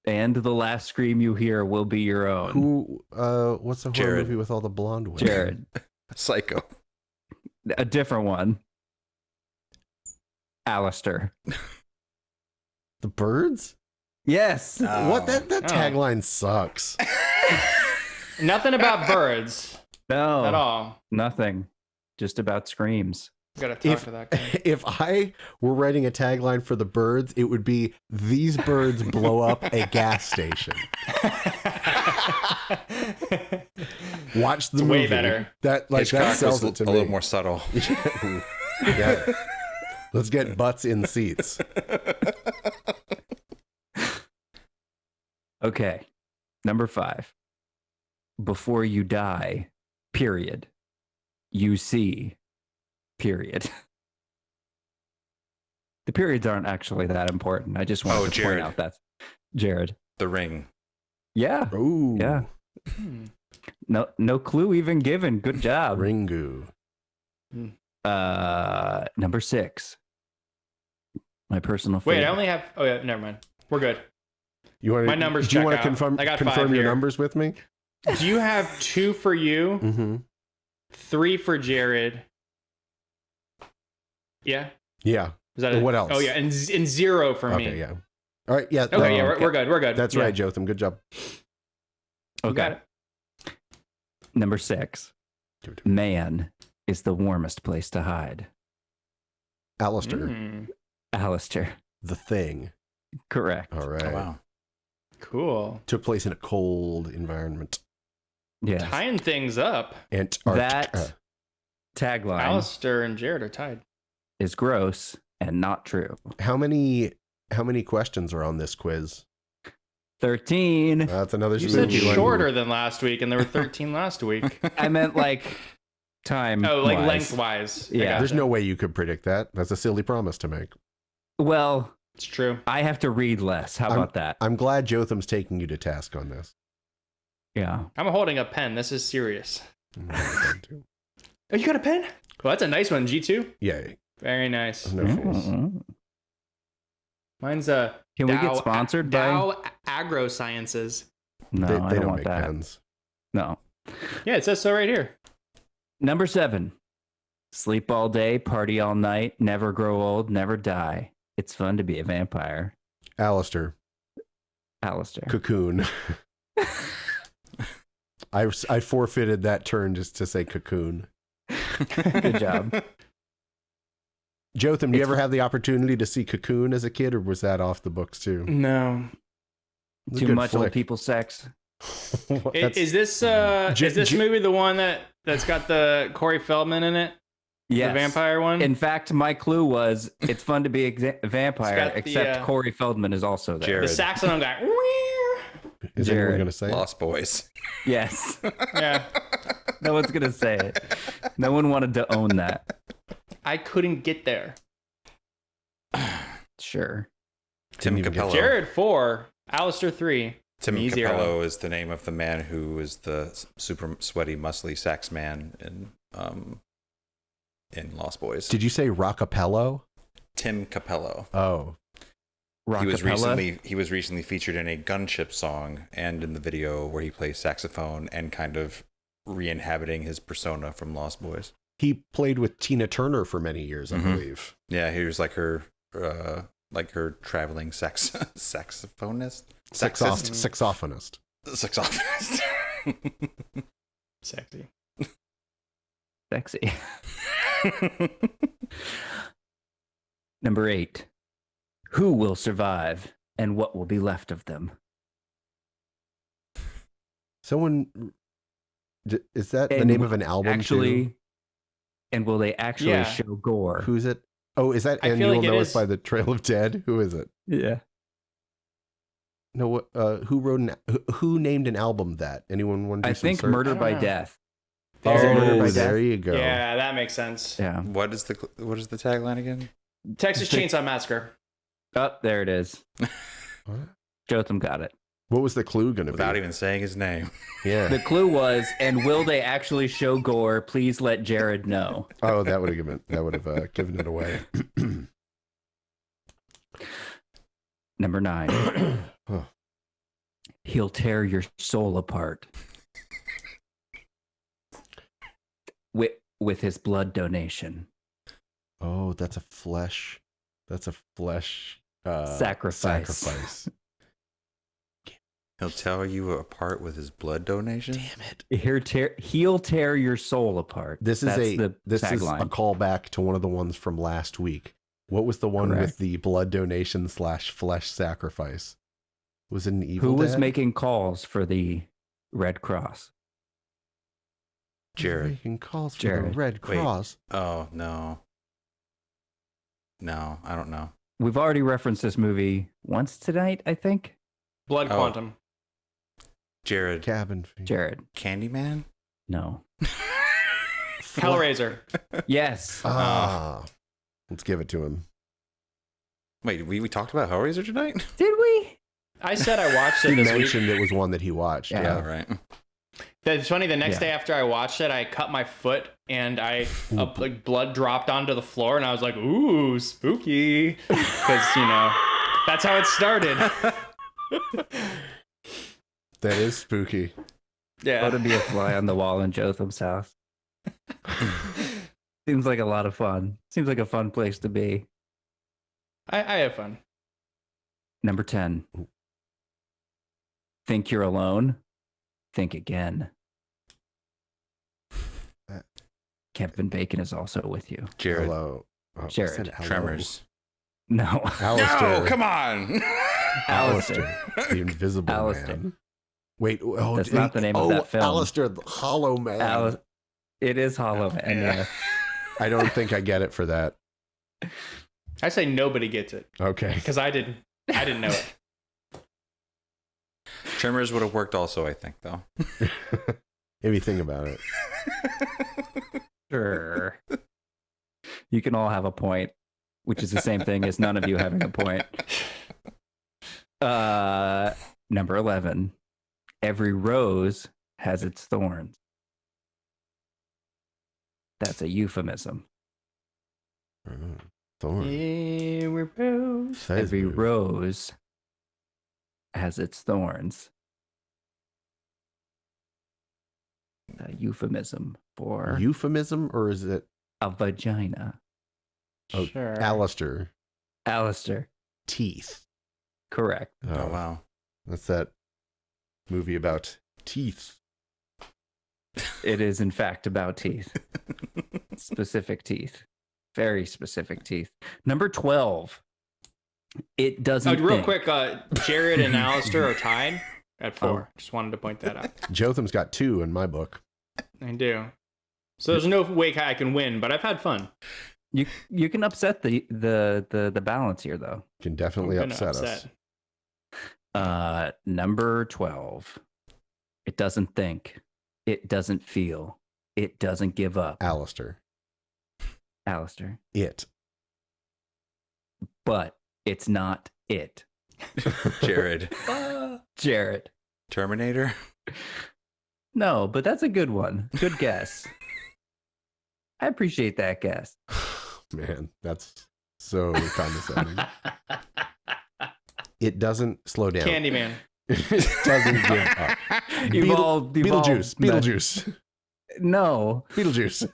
And the last scream you hear will be your own. Who? What's the horror Jared. movie with all the blonde women? Jared. Psycho. A different one. Alistair. The Birds? Yes. What? That Oh. tagline sucks. Nothing about birds No. at all. Nothing. Just about screams. Gotta talk to that guy. If I were writing a tagline for the Birds, it would be "These birds blow up a gas station." Watch the It's movie. way better. That Hitchcock sells was it to a me. little more subtle. Yeah. Let's get butts in seats. Okay. Number 5. Before you die, period. You see, period. The periods aren't actually that important. I just wanted to Jared. point out that Jared. The Ring. Yeah. Ooh. Yeah. No clue even given. Good job. Ringu. Number 6. My personal favorite. Wait, I only have. Oh yeah, never mind. We're good. You want My numbers Do you check want out. to confirm, I got 5 confirm your here. numbers with me? Do you have 2 for you? Mm-hmm. 3 for Jared. Yeah. Yeah. Is that it? What else? Oh yeah, and 0 for me. Okay, yeah. All right, yeah. Okay, yeah, we're good. We're good. That's Yeah. right, Jotham. Good job. You got Okay. it. Number 6. Man is the warmest place to hide. Alistair, Mm, Alistair. The Thing. Correct. All right. Oh, wow. cool. Took place in a cold environment. Yes. Tying things up. Antarctica. That tagline Alistair and Jared are tied. is gross and not true. How many questions are on this quiz? 13. That's another You said spooky one. shorter than last week, and there were 13 last week. I meant like time. Oh, like wise. lengthwise. I Yeah. gotcha. There's no way you could predict that. That's a silly promise to make. Well, It's true. I have to read less. How about that? I'm glad Jotham's taking you to task on this. Yeah. I'm holding a pen. This is serious. Yeah. Oh, you got a pen? Well, that's a nice one. G2. Very nice. No face. Mm-mm. Mine's Can we get sponsored by? Dow Agro Sciences. No, They I don't don't want make that. pens. No. Yeah, it says so right here. Number 7. Sleep all day, party all night, never grow old, never die. It's fun to be a vampire. Alistair. Alistair. Cocoon. I forfeited that turn just to say cocoon. Good job. Jotham, do you ever have the opportunity to see Cocoon as a kid, or was that off the books too? No. It's a Too good much old flick. people sex. That's- Is this J- movie the one that's got the Corey Feldman in it? Yes. The vampire one? In fact, my clue was it's fun to be a vampire, got the, except Corey Feldman is also there. the Jared. saxophone guy. Is anyone Jared. going to say it? Lost Boys. Yes. Yeah. No one's going to say it. No one wanted to own that. I couldn't get there. Sure. Tim Didn't even get Capello. Jared 4, Alistair 3. Tim Me, 0. Capello is the name of the man who is the super sweaty, muscly sax man in Lost Boys. Did you say Rockapello? Tim Capello. Oh, He was Rockapella? recently featured in a Gunship song and in the video where he plays saxophone and kind of re-inhabiting his persona from Lost Boys. he played with Tina Turner for many years, I Mhm. believe. Yeah, he was like her traveling saxophonist. Saxophonist. Saxophonist. Sexy. Sexy. Number 8. Who will survive and what will be left of them? Someone, is that the And name of an album? Actually, too? and will they actually Yeah. show gore? Who's it? Oh, is that? I And feel You'll like it Know is. Us by the Trail of Dead. Who is it? Yeah. No, what? Who wrote who named an album that? Anyone want to do I some think search? Murder I don't by know. Death. Oh, Is it Murder by there Death? you go. Yeah, that makes sense. Yeah. What is the tagline again? Texas Chainsaw Massacre. Oh, there it is. What? Jotham got it. What was the clue going to be? Without even saying his name. Yeah. The clue was, and will they actually show gore? Please let Jared know. Oh, that would have given it away. Number 9. Oh. He'll tear your soul apart with his blood donation. Oh, that's a flesh. That's a flesh Sacrifice. He'll tear you apart with his blood donation. Damn it! He'll tear your soul apart. This is That's a the tagline. callback to one of the ones from last week. What was the one with Correct. the blood donation / flesh sacrifice? Was it an Evil Who was Dead? making calls for the Red Cross? Jared. Making calls for Jared. the Red Wait. Cross. Oh no. No, I don't know. We've already referenced this movie once tonight, I think. Blood Oh. Quantum. Jared. Cabin. Jared. Candyman? No. Hellraiser. Yes. Let's give it to him. Wait, we talked about Hellraiser tonight? Did we? I said I watched it He this week. mentioned it was one that he watched. Yeah. All right. It's funny. The next Yeah. day after I watched it, I cut my foot and like blood dropped onto the floor, and I was like, "Ooh, spooky," because that's how it started. That is spooky. Yeah. To be a fly on the wall in Jotham's house. Seems like a lot of fun. Seems like a fun place to be. I have fun. Number 10. Think you're alone? Think again. Kevin Bacon is also with you. Jared. Hello. Oh, I Jared. said hello. Tremors. No. Alistair. No, come on. Alistair. The Invisible Alistair. Man. Wait. Oh, That's not the name of that film. Alistair, the Hollow Man. It is Hollow Man. Yeah. I don't think I get it for that. I say nobody gets it Okay. because I didn't know it. Tremors would have worked also, I think, though. Maybe think about it. Sure. You can all have a point, which is the same thing as none of you having a point. Number 11. Every rose has its thorns. That's a euphemism. Thorn. Every rose. That is Every weird. rose has its thorns. A euphemism for Euphemism, or is it a vagina. Oh, Sure. Alistair? Alistair. Teeth. Correct. Oh, wow. That's that movie about teeth. It is, in fact, about teeth. Specific teeth. Very specific teeth. Number 12. It doesn't. Real think. quick, Jared and Alistair are tied at 4. Just wanted to point that out. Jotham's got 2 in my book. I do. So there's no way I can win, but I've had fun. You can upset the balance here, though. Can definitely I'm gonna upset us. Number 12. It doesn't think. It doesn't feel. It doesn't give up. Alistair. Alistair. It. But it's not it. Jared. Jared. Terminator. No, but that's a good one. Good guess. I appreciate that guess. Man, that's so condescending. It doesn't slow down. Candyman. It doesn't give up. Beetlejuice. No, Beetlejuice.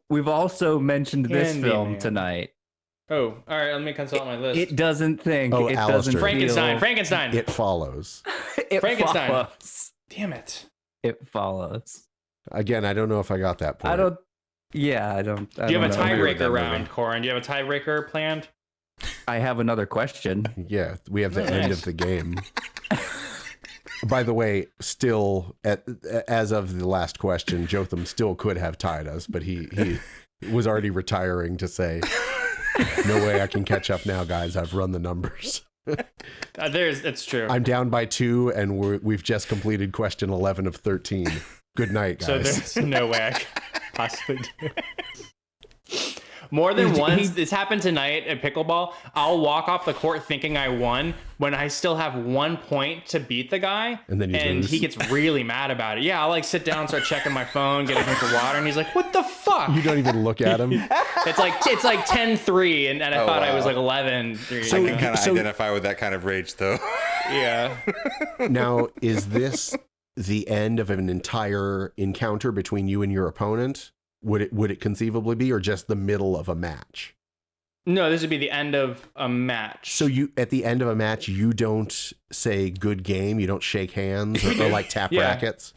we've also mentioned this film Candyman. tonight. Oh, all right. Let me consult my list. It doesn't think. Oh, it Alistair. doesn't Frankenstein. feel. Frankenstein. It follows. It Frankenstein. follows. Damn it. It follows. Again, I don't know if I got that point. I don't. Yeah, I don't. Do you have a know. with that tiebreaker movie. round, Corin? Do you have a tiebreaker planned? I have another question. Yeah, we have the Oh, end nice. of the game. By the way, still as of the last question, Jotham still could have tied us, but he was already retiring to say, "No way I can catch up now, guys. I've run the numbers. It's true. I'm down by 2, and we've just completed question 11 of 13. Good night, So guys." there's no way I could possibly do it. More than once, this happened tonight at pickleball. I'll walk off the court thinking I won when I still have 1 point to beat the guy, And then you lose. he gets really mad about it. Yeah, I'll like sit down, start checking my phone, get a drink of water, and he's like, "What the fuck?" You don't even look at him. It's like 10-3, and I thought I was wow. like 11-3. So- you I know? can kind of So- identify with that kind of rage, though. Yeah. Now, is this the end of an entire encounter between you and your opponent? Would it conceivably be, or just the middle of a match? No, this would be the end of a match. So you, at the end of a match, you don't say "good game." You don't shake hands or like tap Yeah. rackets.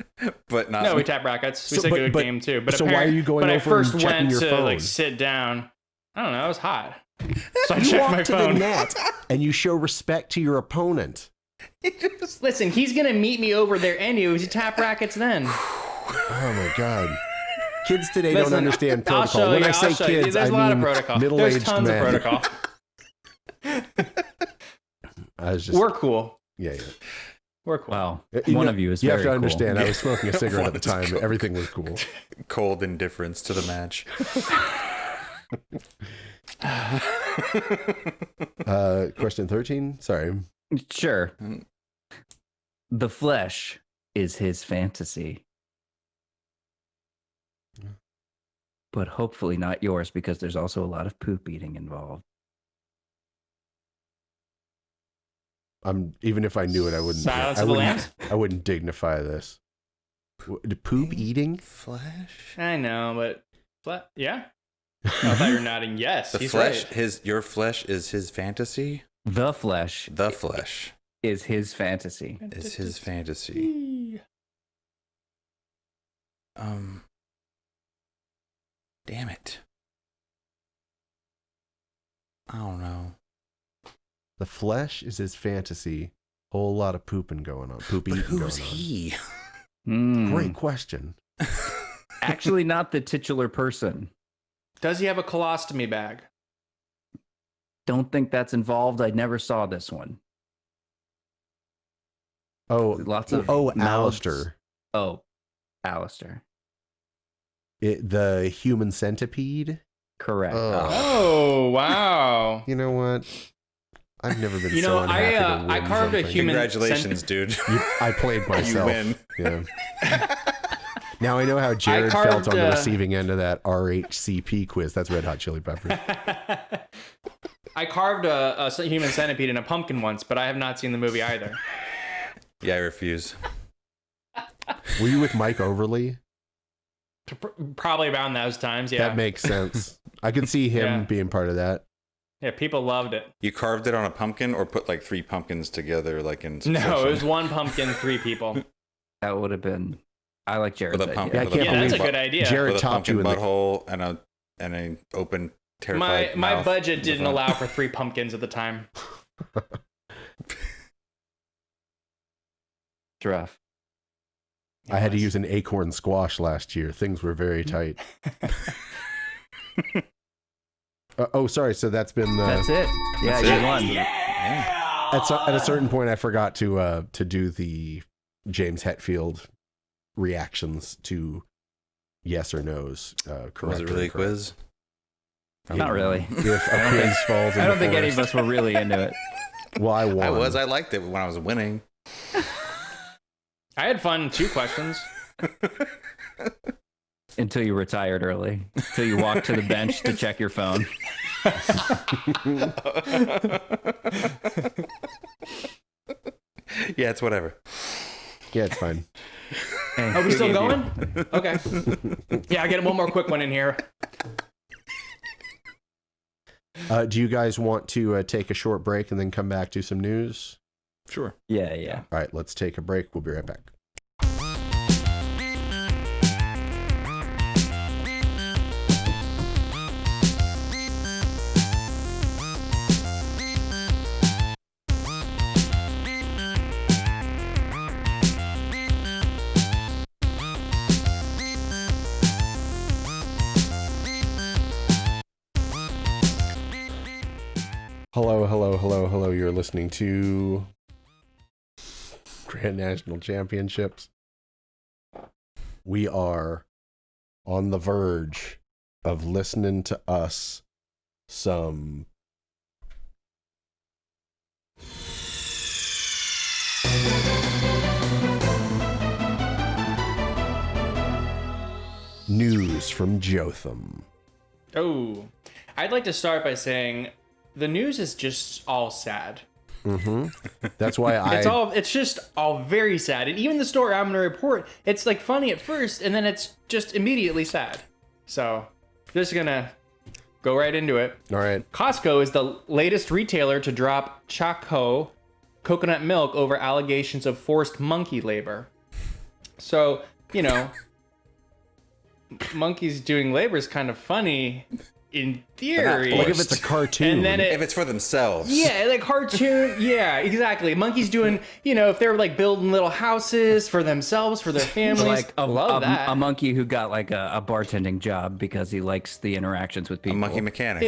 But not. No, we tap rackets. We So- say but- good but- game too. But so why are you going when I over and first checking went your to phone? like sit down, I don't know. It was hot, so I You checked walk my to the phone. net and you show respect to your opponent. Listen, he's gonna meet me over there anyways. You tap rackets then. Oh my god. Kids today Listen, don't understand I'll protocol. show When you, I say I'll show you. kids, There's I a lot mean of protocol. middle-aged There's tons men. of protocol. I was just We're cool. yeah. We're cool. Wow. You One know, of you is You have very to cool. understand, I was smoking a cigarette at the One is time. cool. Everything was cool. Cold indifference to the match. Question 13. Sorry. Sure. The flesh is his fantasy. But hopefully not yours, because there's also a lot of poop eating involved. Even if I knew it, I wouldn't. Silence I of the wouldn't, Lambs? I wouldn't dignify this. Poop eating? Flesh. I know, but yeah. I thought you were nodding yes. The He's flesh. right. Your flesh is his fantasy. The flesh The flesh is his fantasy. is his fantasy. Damn it. I don't know. The flesh is his fantasy. Whole lot of pooping going on. Poop But eating who's going on. he? Great question. Actually, not the titular person. Does he have a colostomy bag? Don't think that's involved. I never saw this one. Oh, Lots of oh, mouths. Alistair. Oh, Alistair. The human centipede. Correct. Oh, wow. You know what? I've never been You so know, unhappy to I win carved a something. human- Congratulations, dude. I played myself. win. Yeah. Now I know how Jared felt carved, on the receiving end of that RHCP quiz. That's Red Hot Chili Peppers. I carved a human centipede in a pumpkin once, but I have not seen the movie either. Yeah, I refuse. Were you with Mike Overly? Probably around those times, yeah. That makes sense. I could see him Yeah. being part of that. Yeah, people loved it. You carved it on a pumpkin or put like 3 pumpkins together like in succession? No, it was one pumpkin, 3 people. That would have been. I like Jared's With a idea. pumpkin. Yeah, I with a can't Yeah, that's a believe good idea. Jared with a topped you pumpkin in the butthole and an open terrified My mouth budget in the didn't front. allow for 3 pumpkins at the time. It's rough. I had to use an acorn squash last year. Things were very tight. Oh, sorry. So that's been That's it. Yeah, That's you it. won. at a certain point. I forgot to do the James Hetfield reactions to yes or no's. Correct. Was it or really a incorrect. quiz? Not really. If a quiz falls in I don't the think any of forest- us were really into it. Well, I won. I was. I liked it when I was winning. I had fun 2 questions. Until you retired early. Until you walked to the bench to check your phone. Yeah, it's whatever. Yeah, it's fine. Hey, Are we still gave you- going? Okay. Yeah, I get one more quick one in here. Do you guys want to take a short break and then come back to some news? Sure. Yeah, yeah. All right, let's take a break. We'll be right back. Hello, hello, hello, hello. You're listening to Grand National Championships. We are on the verge of listening to us some news from Jotham. Oh, I'd like to start by saying the news is just all sad. That's why It's just all very sad. And even the story I'm going to report, it's like funny at first, and then it's just immediately sad. So, just going to go right into it. All right. Costco is the latest retailer to drop Choco coconut milk over allegations of forced monkey labor. So, you know, monkeys doing labor is kind of funny in theory. Like if it's a cartoon. And then If it's for themselves. yeah, like cartoon. Yeah, exactly. Monkeys doing, you know, if they're like building little houses for themselves, for their families. Like love that. a monkey who got like a bartending job because he likes the interactions with A people. monkey mechanic.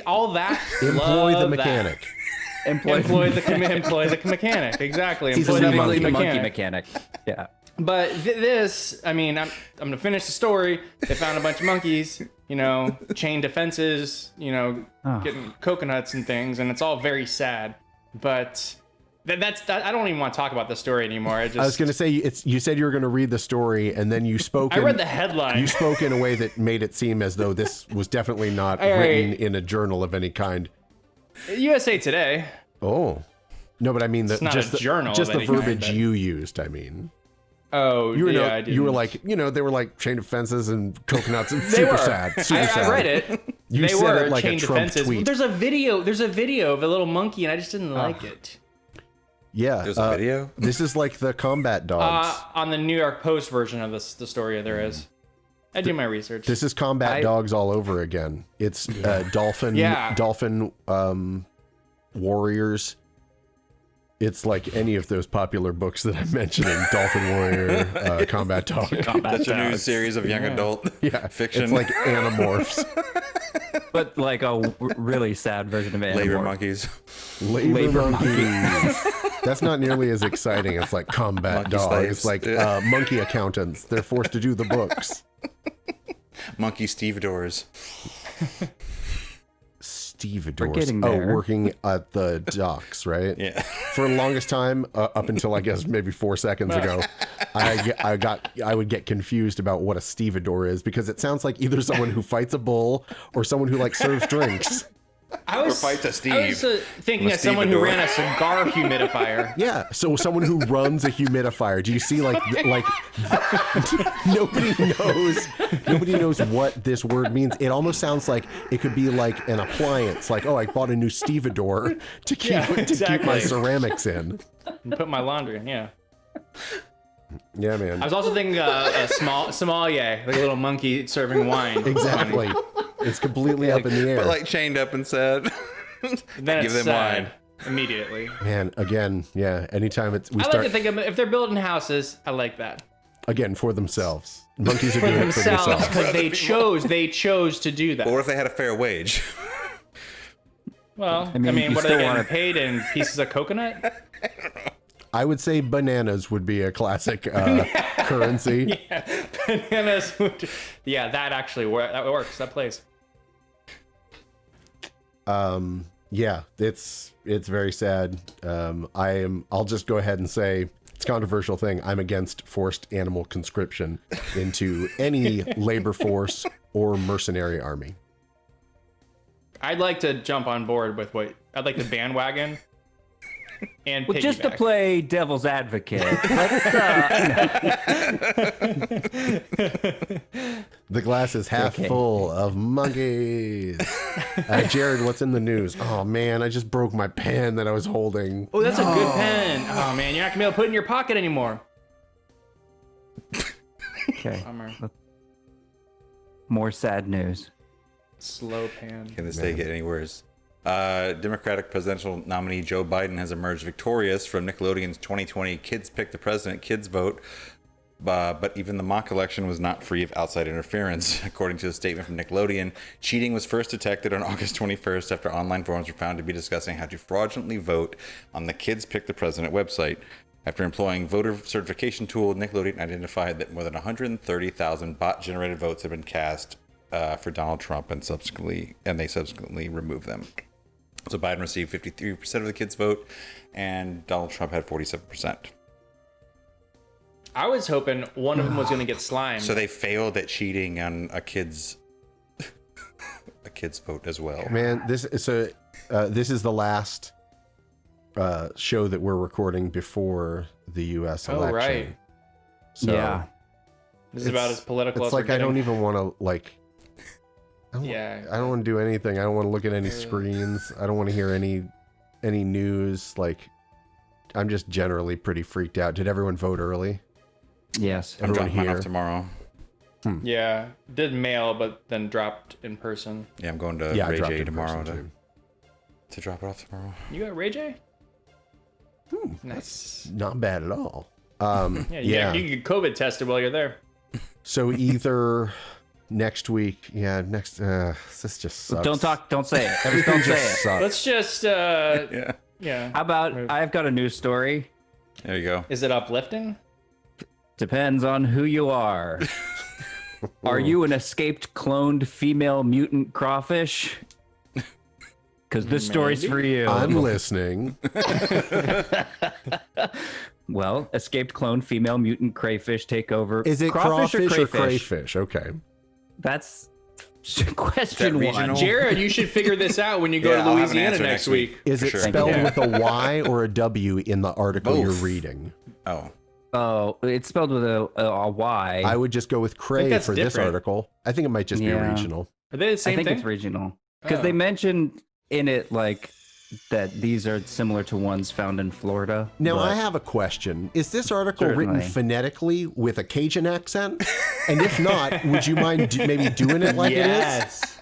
All that. Employ the love mechanic. Employ employ the mechanic. Exactly. He's Employ a the monkey monkey mechanic. Yeah. But this, I mean, I'm gonna finish the story. They found a bunch of monkeys, chained to fences, getting coconuts and things, and it's all very sad. But that's I don't even want to talk about the story anymore. I was going to say, you said you were going to read the story, and then you spoke. I read the headline. You spoke in a way that made it seem as though this was definitely not written in a journal of any kind. USA Today. Oh, no, but I mean It's not just a journal just of the any kind, verbiage but- you used. I mean. Oh, You were yeah, I did. you were like, they were like chained to fences and coconuts and They super were. sad. Super sad. I read it. You They said were it like a chained to Trump fences. tweet. There's a video of a little monkey, and I just didn't like it. Yeah. There's a video? This is like the combat dogs. On the New York Post version of the story, there is. I do my research. This is combat dogs all over again. It's dolphin Yeah. dolphin warriors. It's like any of those popular books that I'm mentioning. Dolphin Warrior, Combat Dog. That's a new series of young adult fiction. It's like Animorphs. But like a really sad version of Animorphs. Labor monkeys. Labor monkeys. That's not nearly as exciting as like combat Monkey dogs. slaves. It's like Yeah. monkey accountants. They're forced to do the books. Monkey stevedores. Stevedores. getting Oh, there. working at the docks, right? Yeah. For the longest time, up until I guess maybe 4 seconds ago, I would get confused about what a stevedore is because it sounds like either someone who fights a bull or someone who like serves drinks. I was fight to Steve. I was thinking I'm a of someone who stevedore. ran a cigar humidifier. Yeah, so someone who runs a humidifier. Do you see like nobody knows what this word means. It almost sounds like it could be like an appliance. Like, oh, I bought a new stevedore to keep Yeah, to keep exactly. my ceramics in. And put my laundry in. Yeah. Yeah, man. I was also thinking a small sommelier, like a little monkey serving wine. Exactly. It's completely up in the air. But like chained up and sad. Then Give it's them sad wine. immediately. Man, again, yeah. Anytime we I like start to think of if they're building houses, I like that. again for themselves. Monkeys are For doing it for themselves, themselves. because they chose to do that. But what if they had a fair wage? Well, I mean, mean you what are they still getting wanna- paid in pieces of coconut? I would say bananas would be a classic currency. Yeah, bananas. Yeah, that actually that works. That plays. Yeah, it's very sad. I'll just go ahead and say it's a controversial thing. I'm against forced animal conscription into any labor force or mercenary army. I'd like to jump on board with I'd like to bandwagon and Well, just to piggyback. play devil's advocate, let's, The glass is half Okay. full of monkeys. Jared, what's in the news? Oh man, I just broke my pen that I was holding. Oh, that's a good pen. Oh man, you're not gonna be able to put it in your pocket anymore. okay. Bummer. More sad news. Slow pan. Can this day get any worse? Democratic presidential nominee Joe Biden has emerged victorious from Nickelodeon's 2020 Kids Pick the President Kids vote. But even the mock election was not free of outside interference. According to a statement from Nickelodeon, cheating was first detected on August 21st after online forums were found to be discussing how to fraudulently vote on the Kids Pick the President website. After employing voter certification tool, Nickelodeon identified that more than 130,000 bot-generated votes had been cast for Donald Trump, and they subsequently removed them. So Biden received 53% of the kids' vote, and Donald Trump had 47%. I was hoping one of them was gonna get slimed. So they failed at cheating on a kid's vote as well. Man, this is the last show that we're recording before the U.S. Oh, election. right. So Yeah. This is about as political it's as we're like I don't getting. even want to like. Yeah. I don't want to do anything. I don't want to look at any screens. I don't want to hear any news. Like, I'm just generally pretty freaked out. Did everyone vote early? Yes. I'm Everyone dropping mine here? off tomorrow. Yeah, did mail, but then dropped in person. Yeah, I'm going to Yeah, I Ray dropped J in tomorrow person, to drop it off tomorrow. You got Ray J? Nice. Not bad at all. Yeah, you can get COVID tested while you're there. So either next week, this just sucks. Don't say it. Just don't say it. Sucks. Let's just Yeah. Yeah. How about I've got a news story. There you go. Is it uplifting? Depends on who you are. Are you an escaped cloned female mutant crawfish? Because this story's for you. I'm listening. Well, escaped cloned female mutant crayfish take over. Is it crawfish or crayfish? Okay. That's question one. regional? Jared, you should figure this out when you go Yeah, to I'll have an Louisiana answer next next week. week. Is For it sure. spelled Yeah. with a Y or a W in the article Both. you're reading? Oh, Oh, it's spelled with a Y. I would just go with cray that's for this different. article. I think it might just be Yeah. regional. Are they the I same think thing? it's regional because Oh. they mentioned in it like that these are similar to ones found in Florida. Now, but- I have a question. Is this article written Certainly. phonetically with a Cajun accent? And if not, would you mind maybe doing it like yes.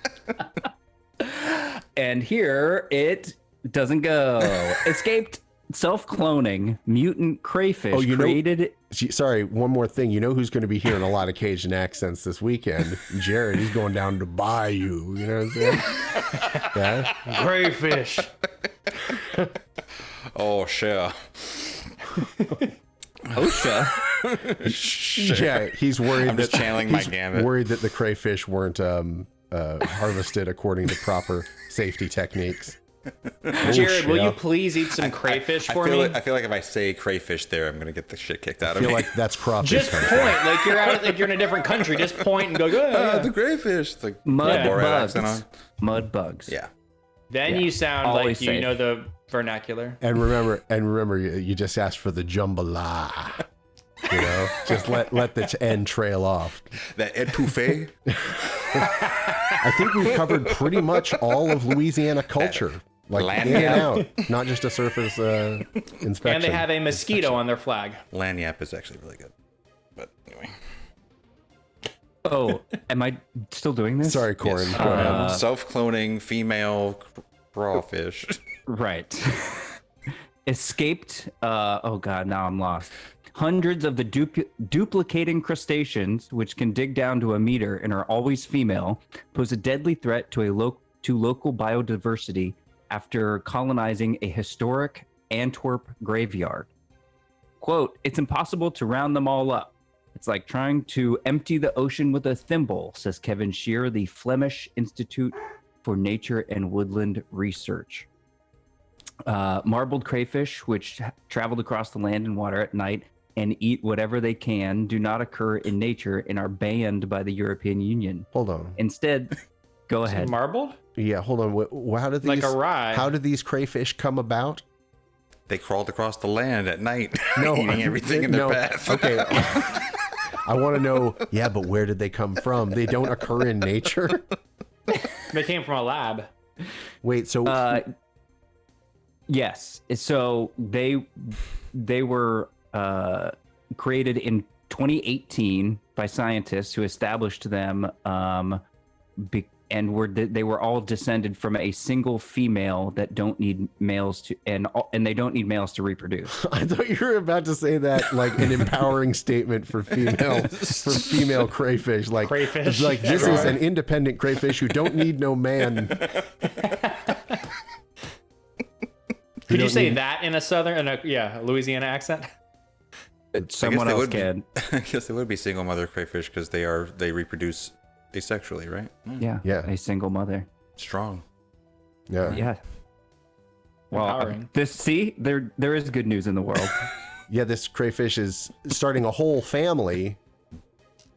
And here it doesn't go. Escaped self-cloning mutant crayfish Oh, you know- created. it is? Sorry, one more thing. You know who's going to be hearing a lot of Cajun accents this weekend? Jared. He's going down to Bayou. You know what I'm saying? Yeah. Crayfish. oh, sure. OSHA. Yeah, he's worried I'm just that channeling my he's gambit. worried that the crayfish weren't harvested according to proper safety techniques. Jared, will yeah. you please eat some crayfish I for feel me? I feel like if I say crayfish there, I'm gonna get the shit kicked out I of feel me. like that's crawfish. Just country. point, like you're out, like you're in a different country. Just point and go. "Oh, the crayfish. It's like Mud Borat bugs. accent on. Mud bugs. Yeah. Then Yeah. you sound Always like you safe. know the vernacular. And remember, you just asked for the jambalaya. You know, just let the end trail off. That etouffee. I think we've covered pretty much all of Louisiana culture, like Land in and yap. out, not just a surface inspection. And they have a mosquito on their flag. Lanyap is actually really good. But anyway. Oh, am I still doing this? Sorry, Corin. Yes. Go ahead. Self-cloning female crawfish. Right. Escaped. Oh God, now I'm lost. Hundreds of the duplicating crustaceans, which can dig down to a meter and are always female, pose a deadly threat to local biodiversity after colonizing a historic Antwerp graveyard. Quote, "It's impossible to round them all up. It's like trying to empty the ocean with a thimble," says Kevin Shear, the Flemish Institute for Nature and Woodland Research. Marbled crayfish, which traveled across the land and water at night and eat whatever they can, do not occur in nature and are banned by the European Union. Hold on. Instead, go ahead. Marbled? Yeah, hold on. How did these Like a rye. How did these crayfish come about? They crawled across the land at night, No, eating everything in their no, path. Okay. I want to know. Yeah, but where did they come from? They don't occur in nature. They came from a lab. Wait, so Yes. So they were created in 2018 by scientists who established them, and they were all descended from a single female that don't need males to, and they don't need males to reproduce. I thought you were about to say that like an empowering statement for female crayfish. Like Crayfish. Like this is an independent crayfish who don't need no man. Could you don't say need- that in a Louisiana accent? Someone else would can. I guess they would be single mother crayfish because they reproduce asexually, right? Yeah. Yeah. A single mother. Strong. Yeah. Yeah. Well, Empowering. there is good news in the world. Yeah, this crayfish is starting a whole family.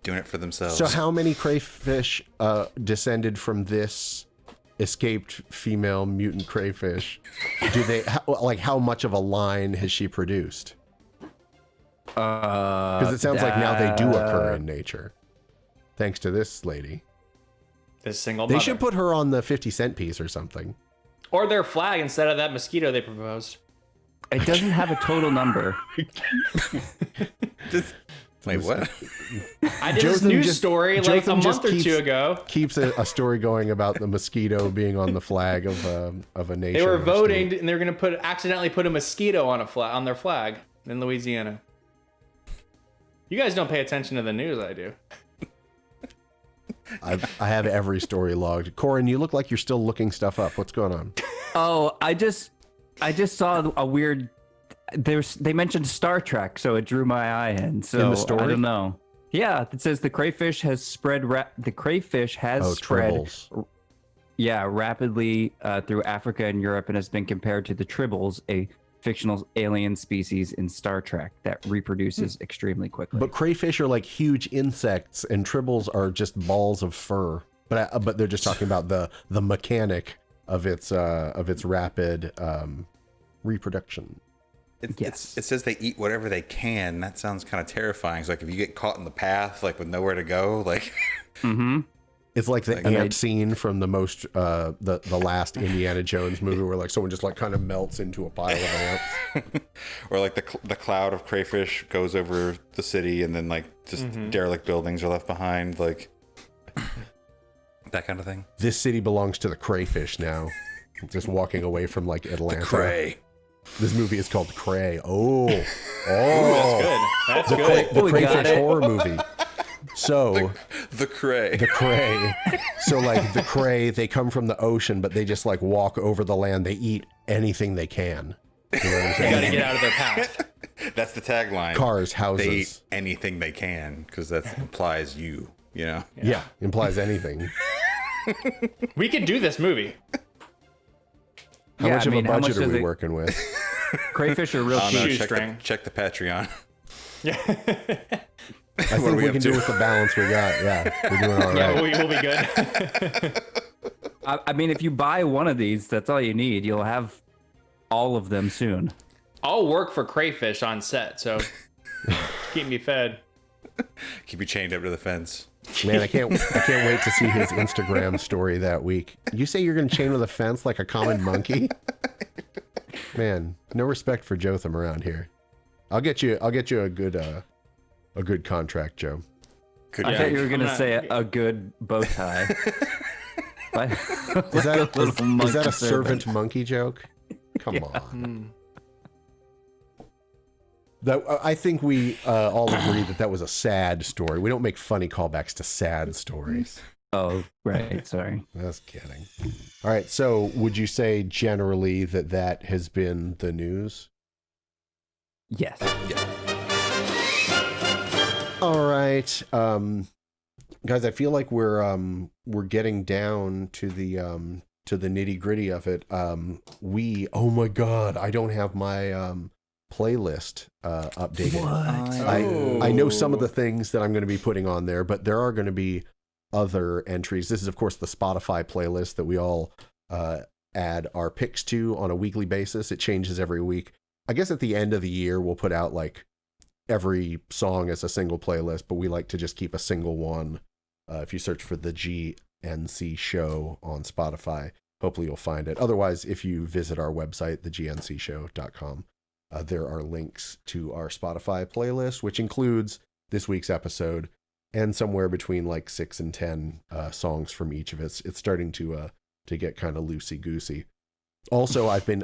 Doing it for themselves. So how many crayfish descended from this escaped female mutant crayfish? Do they how much of a line has she produced? Because it sounds like now they do occur in nature, thanks to this lady. This single They mother. should put her on the 50-cent piece or something. Or their flag instead of that mosquito they proposed. It doesn't have a total number. Wait, what? I did this Jotham news just- story like a Jotham just month or two keeps- ago. Keeps a story going about the mosquito being on the flag of a nation. They were or state. voting and they were going to accidentally put a mosquito on their flag in Louisiana. You guys don't pay attention to the news, I do. I have every story logged. Corin, you look like you're still looking stuff up. What's going on? Oh, I just I just saw a weird. They mentioned Star Trek, so it drew my eye in. So In the story? I don't know. Yeah, it says the crayfish has spread. The crayfish has spread. Tribbles. Yeah, rapidly through Africa and Europe, and has been compared to the Tribbles, a fictional alien species in Star Trek that reproduces extremely quickly. But crayfish are like huge insects, and tribbles are just balls of fur. But they're just talking about the mechanic of its rapid reproduction. It says they eat whatever they can. That sounds kind of terrifying. It's like if you get caught in the path, like with nowhere to go, like. Mm-hmm. It's like the ant scene from the last Indiana Jones movie, where like someone just like kind of melts into a pile of ants. Or like the cloud of crayfish goes over the city, and then like just derelict buildings are left behind, like that kind of thing. This city belongs to the crayfish now. Just walking away from like Atlanta. Cray. This movie is called Cray. Oh, That's good. That's good. the We got crayfish it. horror movie. So The cray. the cray. So like the cray, they come from the ocean, but they just like walk over the land. They eat anything they can. You know what I'm You saying? got to get out of their path. That's the tagline. Cars, They houses. eat anything they can, because that implies you know. Yeah, implies anything. We could do this movie. How Yeah, much I of mean, a how budget much are does we it- working with? Crayfish are real I don't know. cheap. Shoestring. Check the Patreon. Yeah. I think are we we up can to? do with the balance we got. Yeah, we're doing all Yeah, right. we'll be good. I mean, if you buy one of these, that's all you need. You'll have all of them soon. I'll work for crayfish on set, so keep me fed. Keep you chained up to the fence. Man, I can't wait to see his Instagram story that week. You say you're gonna chain with a fence like a common monkey? Man, no respect for Jotham around here. I'll get you a good contract, Joe. Could I Yeah. thought you were gonna I'm not- say a good bow tie. But- Is that, like a little is monkey that a servant monkey joke? Come on. Hmm. That I think we all agree that was a sad story. We don't make funny callbacks to sad stories. Oh, right. Sorry. Just kidding. All right. So, would you say generally that has been the news? Yes. All right, guys. I feel like we're getting down to the nitty gritty of it. Oh my God, I don't have my playlist updated. I know some of the things that I'm going to be putting on there, but there are going to be other entries. This is, of course, the Spotify playlist that we all add our picks to on a weekly basis. It changes every week. I guess at the end of the year, we'll put out like every song as a single playlist, but we like to just keep a single one. If you search for the GNC show on Spotify, hopefully you'll find it. Otherwise, if you visit our website, thegncShow.com, there are links to our Spotify playlist, which includes this week's episode and somewhere between like 6 and 10 songs from each of it. It's starting to get kind of loosey-goosey. Also, I've been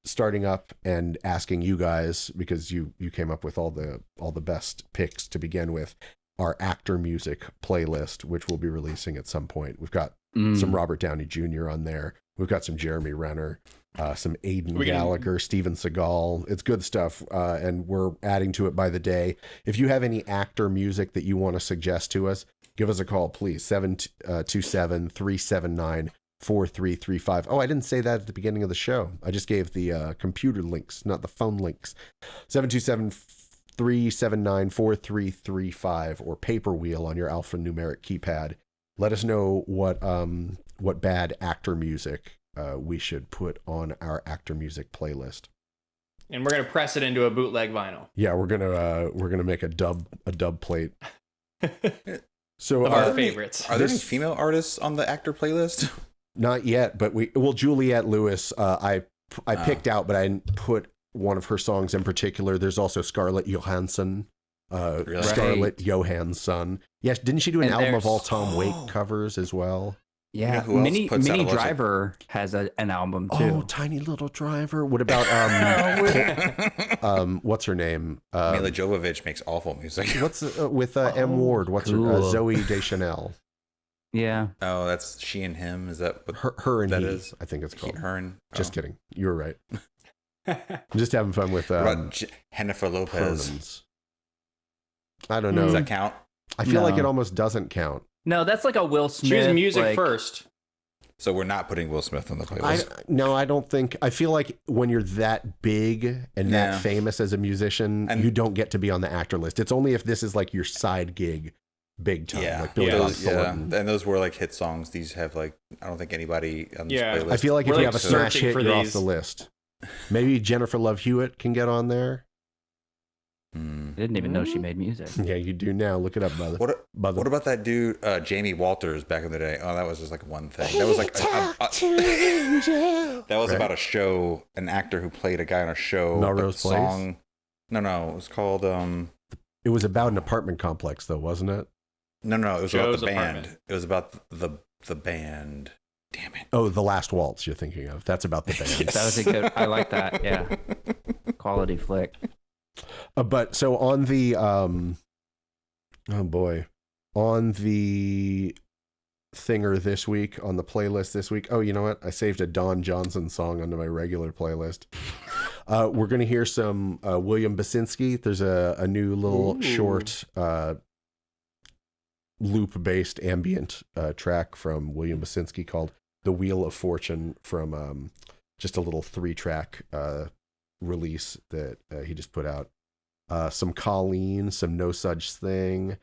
starting up and asking you guys, because you came up with all the best picks to begin with, our actor music playlist, which we'll be releasing at some point. We've got some Robert Downey Jr. on there. We've got some Jeremy Renner, some Aidan Gallagher, Steven Seagal. It's good stuff, and we're adding to it by the day. If you have any actor music that you want to suggest to us, give us a call, please. 727-379-4335. Oh, I didn't say that at the beginning of the show. I just gave the computer links, not the phone links. 727-379-4335 or paper wheel on your alphanumeric keypad. Let us know what bad actor music we should put on our actor music playlist. And we're gonna press it into a bootleg vinyl. Yeah, we're gonna make a dub plate. So Of our favorites. Are there any female artists on the actor playlist? Not yet, but Juliette Lewis, I picked out, but I didn't put one of her songs in particular. There's also Scarlett Johansson, Really? Scarlett Johansson. Yes, didn't she do an And album of there's- all Tom Waits covers as well? Yeah. who else Mini puts out a bunch of- Driver has an album too. Oh, Tiny Little Driver. What about what's her name? Mila Jovovich makes awful music. What's with M Ward? What's her cool. Zoe Deschanel? Yeah. Oh, that's she and him. Is that what Her and that he, is? I think it's called. Her and Just kidding. You were right. I'm just having fun with What about Jennifer Lopez. pronouns. I don't know. Does that count? I feel like No. it almost doesn't count. No, that's like a Will Smith. Choose music like, first. So we're not putting Will Smith on the playlist. No, I don't think. I feel like when you're that big and Yeah. that famous as a musician, And- you don't get to be on the actor list. It's only if this is like your side gig, big time, Yeah, like Billy Yeah. Bob those, yeah, Thornton. and those were like hit songs. These have like I don't think anybody on this Yeah. playlist. I feel like We're if you like have a smash searching hit, for you're off these. the list. Maybe Jennifer Love Hewitt can get on there. I didn't even know she made music. Yeah, you do now. Look it up, brother. What about that dude, Jamie Walters, back in the day? Oh, that was just like one thing. That was like that was Right. about a show, an actor who played a guy on a show. Melrose a Place? song. No, it was called It was about an apartment complex, though, wasn't it? No, it was Joe's about the band. Apartment. It was about the band. Damn it. Oh, The Last Waltz. You're thinking of? That's about the band. Yes. That was a good. I like that. Yeah. Quality flick. But so on the oh boy, on the thinger this week, on the playlist this week. Oh, you know what? I saved a Don Johnson song onto my regular playlist. We're gonna hear some William Basinski. There's a new little short loop-based ambient track from William Basinski called "The Wheel of Fortune" from just a little 3-track release that he just put out. Some Colleen, some No Such Thing,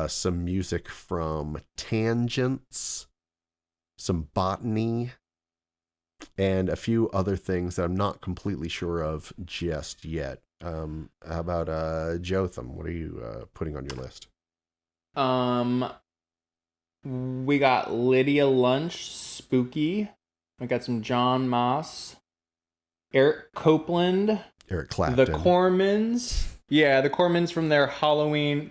some music from Tangents, some Botany, and a few other things that I'm not completely sure of just yet. How about Jotham? What are you putting on your list? We got Lydia Lunch, Spooky. We got some John Moss, Eric Copeland, Eric Clapton. the Cormans. Yeah, the Cormans from their Halloween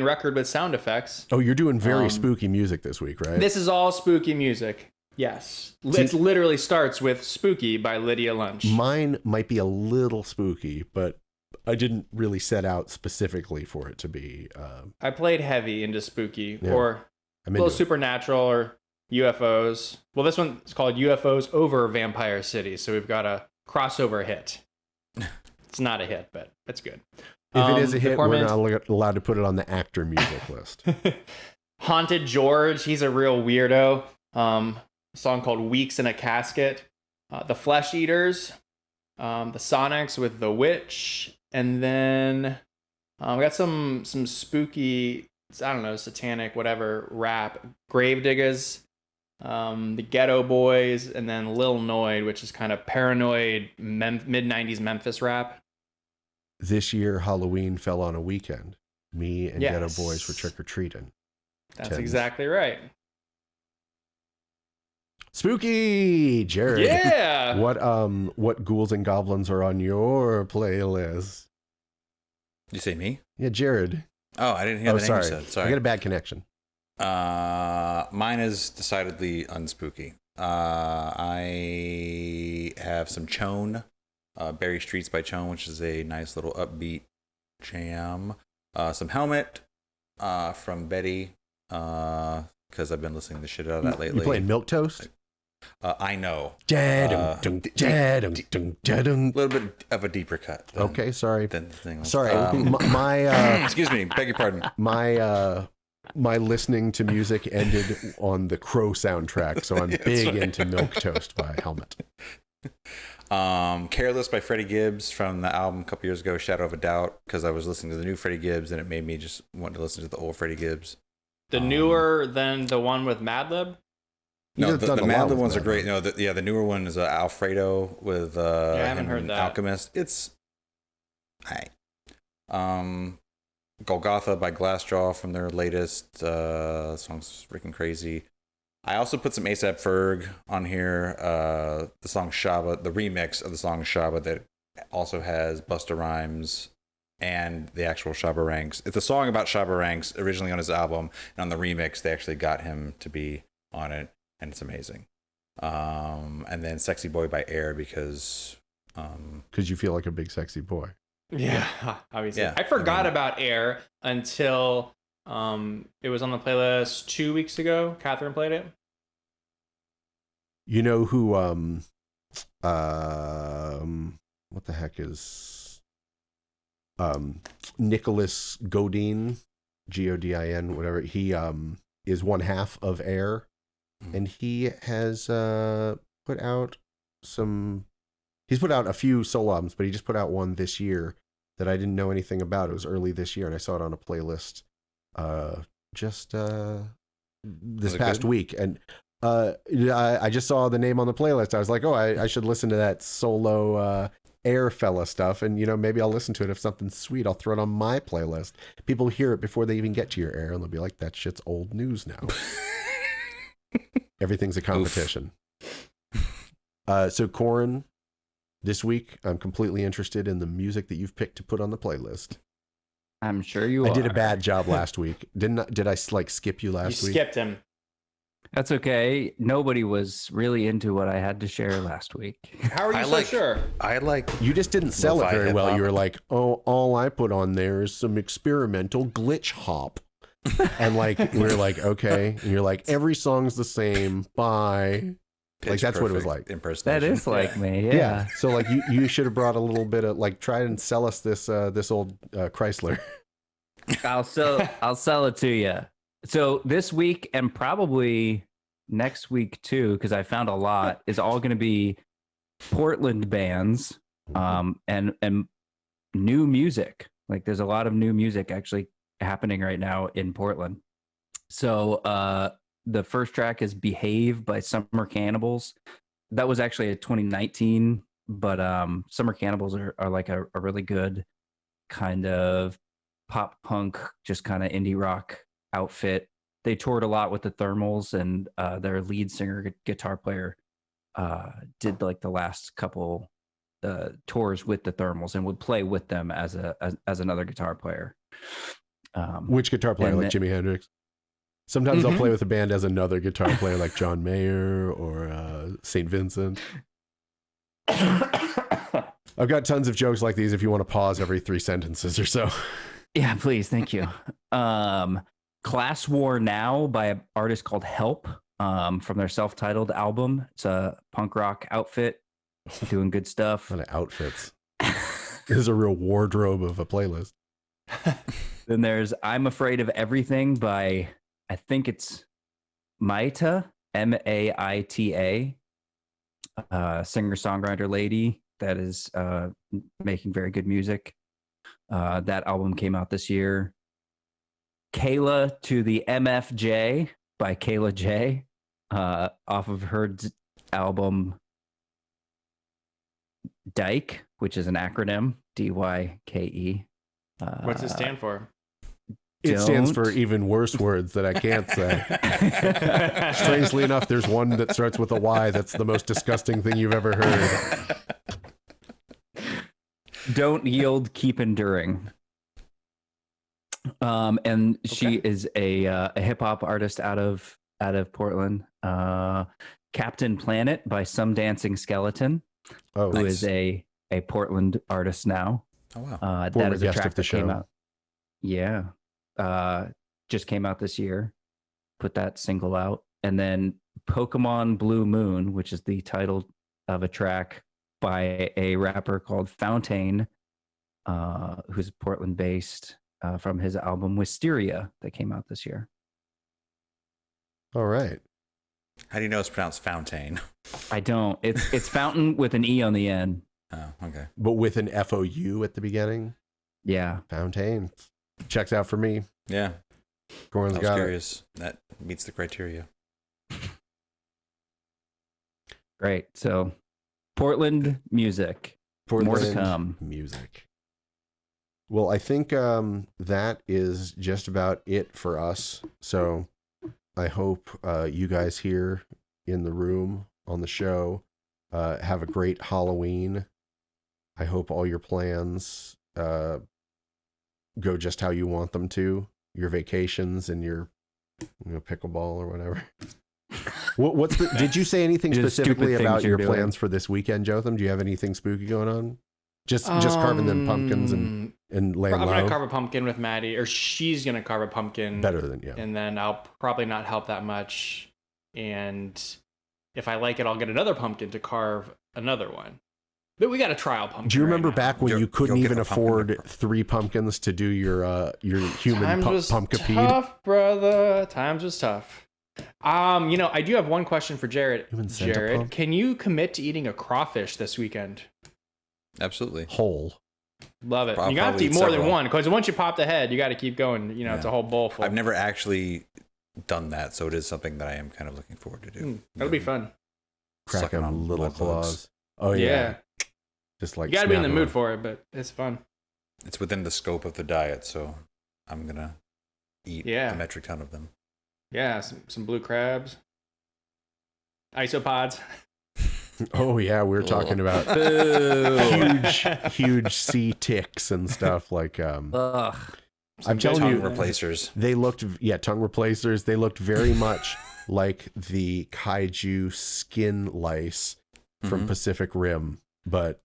record with sound effects. Oh, you're doing very spooky music this week, right? This is all spooky music. Yes. It literally starts with Spooky by Lydia Lunch. Mine might be a little spooky, but I didn't really set out specifically for it to be. I played heavy into spooky Yeah, or I'm a little into it. supernatural or UFOs. Well, this one is called UFOs over Vampire City, so we've got a crossover hit. It's not a hit, but it's good. If it is a the hit, we're Cormans- not allowed to put it on the actor music list. Haunted George, he's a real weirdo. A song called Weeks in a Casket. The Flesh Eaters. The Sonics with The Witch. And then we got some spooky, I don't know, satanic, whatever, rap. Gravediggers. The Ghetto Boys. And then Lil Noid, which is kind of paranoid mid-90s Memphis rap. This year, Halloween fell on a weekend. Me and Yes. Ghetto Boys were trick-or-treating. That's Tens. exactly right. Spooky, Jared. Yeah. What ghouls and goblins are on your playlist? You say me? Yeah, Jared. Oh, I didn't hear the name sorry. you said. Sorry. I got a bad connection. Mine is decidedly unspooky. I have some Chone, Berry Streets by Chone, which is a nice little upbeat jam. Some Helmet from Betty, because I've been listening to the shit out of that lately. You playing Milk Toast? I know. A A little bit of a deeper cut. Okay, sorry. Than the thing. Sorry, my excuse me. Beg your pardon. my listening to music ended on the Crow soundtrack, so I'm big into Milk Toast by Helmet. Careless by Freddie Gibbs from the album a couple years ago, Shadow of a Doubt, because I was listening to the new Freddie Gibbs and it made me just want to listen to the old Freddie Gibbs. The newer than the one with Madlib? No, You've the done a lot Madlib with ones are Madlib. great. No, the newer one is Alfredo with I haven't him heard and that. Alchemist. It's alright. Golgotha by Glassjaw from their latest song's freaking crazy. I also put some ASAP Ferg on here. The song Shaba, the remix of the song Shaba that also has Busta Rhymes and the actual Shabba Ranks. It's a song about Shabba Ranks originally on his album, and on the remix they actually got him to be on it, and it's amazing. And then Sexy Boy by Air because Because you feel like a big sexy boy. Yeah, obviously. Yeah, I forgot I mean- about Air until It was on the playlist 2 weeks ago. Catherine played it. You know who what the heck is Nicholas Godin, Godin, whatever. He is one half of Air, and he has put out he's put out a few solo albums, but he just put out one this year that I didn't know anything about. It was early this year, and I saw it on a playlist just this past week. And I just saw the name on the playlist. I was like, oh, I should listen to that solo Air fella stuff, and maybe I'll listen to it. If something's sweet, I'll throw it on my playlist. People hear it before they even get to your Air, and they'll be like, that shit's old news now. Everything's a competition. So Corin, this week I'm completely interested in the music that you've picked to put on the playlist. I'm sure you are. I did a bad job last week. Did I skip you last week? You skipped him. That's okay. Nobody was really into what I had to share last week. How are you so sure? I like. You just didn't sell it Lo-fi very well. hip-hop. You were like, oh, all I put on there is some experimental glitch hop. And like, we were like, okay. And you're like, every song's the same. Bye. Like, that's what it was like. Impersonation. That is like me. Yeah. Yeah. So like, you should have brought a little bit of like, try and sell us this old Chrysler. I'll sell it to you. So this week and probably next week too, because I found a lot, is all going to be Portland bands, and new music. Like there's a lot of new music actually happening right now in Portland. So the first track is "Behave" by Summer Cannibals. That was actually a 2019, but Summer Cannibals are like a really good kind of pop punk, just kind of indie rock outfit. They toured a lot with the Thermals, and their lead singer, guitar player, did like the last couple tours with the Thermals and would play with them as another guitar player. Which guitar player? Like Jimi Hendrix? Sometimes Mm-hmm. I'll play with a band as another guitar player, like John Mayer or St. Vincent. I've got tons of jokes like these if you want to pause every 3 sentences or so. Yeah, please. Thank you. Class War Now by an artist called Help, from their self-titled album. It's a punk rock outfit doing good stuff. What kind of outfits. This is a real wardrobe of a playlist. Then there's I'm Afraid of Everything by, I think it's Maita, Maita, singer-songwriter lady that is making very good music. That album came out this year. Kayla to the MFJ by Kayla J, off of her album Dyke, which is an acronym, DYKE. What's it stand for? It stands for even worse words that I can't say. Strangely enough, there's one that starts with a Y that's the most disgusting thing you've ever heard. Don't Yield, Keep Enduring. And she is a hip hop artist out of Portland. Captain Planet by Some Dancing Skeleton, Oh, who nice. is a Portland artist now. Oh wow. That is a guest track of the that came show. out. Yeah. Just came out this year. Put that single out. And then Pokemon Blue Moon, which is the title of a track by a rapper called Fountain, who's Portland based, from his album Wisteria that came out this year. all right. How do you know it's pronounced Fountain? I don't. It's Fountain with an E on the end. Oh, okay. But with an FOU at the beginning. Yeah. Fountain. Checks out for me. Yeah. Corin's I was got it. curious. That meets the criteria. Great. So Portland music. More to Portland come. music. Well, I think that is just about it for us. So I hope you guys here in the room on the show have a great Halloween. I hope all your plans go just how you want them to. Your vacations and your pickleball or whatever. Did you say anything Just specifically stupid about things your you're doing. plans for this weekend, Jotham? Do you have anything spooky going on? Just carving them pumpkins and laying I'm low. gonna carve a pumpkin with Maddie, or she's gonna carve a pumpkin. Better than And then I'll probably not help that much. And if I like it, I'll get another pumpkin to carve another one. But we got a trial pumpkin. Do you remember right now. back when you couldn't you'll get even a pumpkin afford to- 3 pumpkins to do your human Times was pumpkipede? tough, brother. Times was tough. I do have one question for Jared. Human centipede? Jared, can you commit to eating a crawfish this weekend? Absolutely. Whole. Love it. I'll You got to probably eat eat more than several. one, because once you pop the head, you got to keep going. It's a whole bowl full. I've never actually done that, so it is something that I am kind of looking forward to do. That'll be fun. Crack Sucking them on little blood bugs. claws. Oh yeah. Just like You got to be in the snapping mood them. for it, but it's fun. It's within the scope of the diet, so I'm gonna eat Yeah. a metric ton of them. Yeah, some blue crabs. Isopods. Oh yeah, we were talking about huge sea ticks and stuff like Ugh. I'm telling Tongue you, replacers. they looked tongue replacers. They looked very much like the kaiju skin lice from Mhm. Pacific Rim, but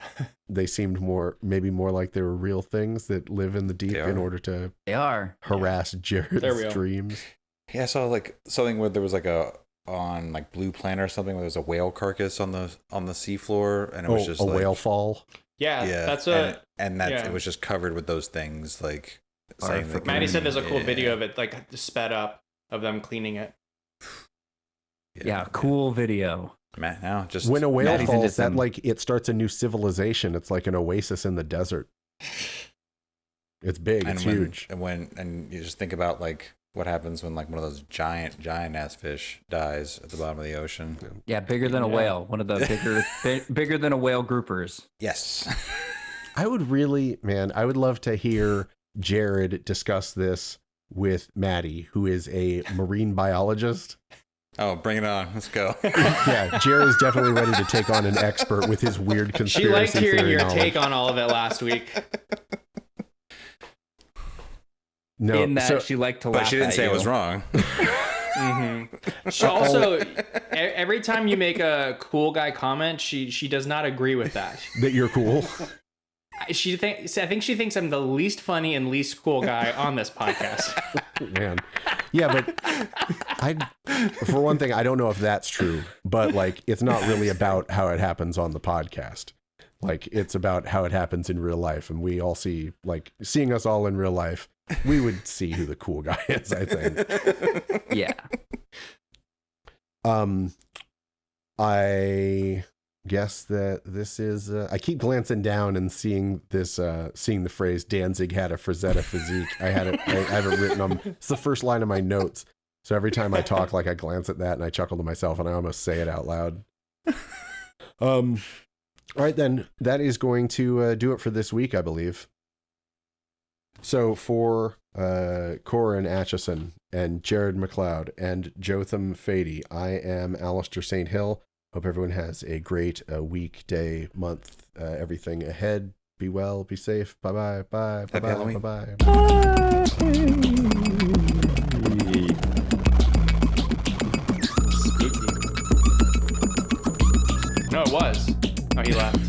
they seemed maybe more like they were real things that live in the deep They in are. order to They are. harass They're Jared's real. dreams. Yeah, I saw like something where there was like on like Blue Planet or something where there was a whale carcass on the seafloor, and it was just a like, whale fall. Yeah, Yeah, that's and that yeah. it was just covered with those things. Like saying Perfect. that Maddie said there's a cool Yeah. video of it, like sped up, of them cleaning it. Yeah, cool video. Matt, now just When a whale Maddie's into falls, that some- like it starts a new civilization. It's like an oasis in the desert. It's big. It's huge. And you just think about like what happens when like one of those giant ass fish dies at the bottom of the ocean. Yeah, bigger than a Yeah. whale. One of the bigger than a whale groupers. Yes. I would love to hear Jared discuss this with Maddie, who is a marine biologist. Oh, bring it on. Let's go. Yeah, Jared is definitely ready to take on an expert with his weird conspiracy She liked hearing theory your knowledge. take on all of it last week. No, In that so she liked to But laugh she didn't at say you. I was wrong. She also, every time you make a cool guy comment, she does not agree with that. that you're cool. I think she thinks I'm the least funny and least cool guy on this podcast. Man. Yeah, but for one thing, I don't know if that's true, but like it's not really about how it happens on the podcast. Like it's about how it happens in real life, and we all see, like, seeing us all in real life, we would see who the cool guy is, I think. Yeah. I guess that this is I keep glancing down and seeing this seeing the phrase Danzig had a Frazetta physique. I have it written on, it's the first line of my notes. So every time I talk, like I glance at that and I chuckle to myself and I almost say it out loud. All right, then that is going to do it for this week, I believe. So for Corin Atchison and Jared McLeod and Jotham Fady, I am Alistair St. Hill. Hope everyone has a great week, day, month, everything ahead. Be well, be safe. Bye-bye, bye, Happy bye-bye, Halloween. bye-bye. No, it was. Oh, he left.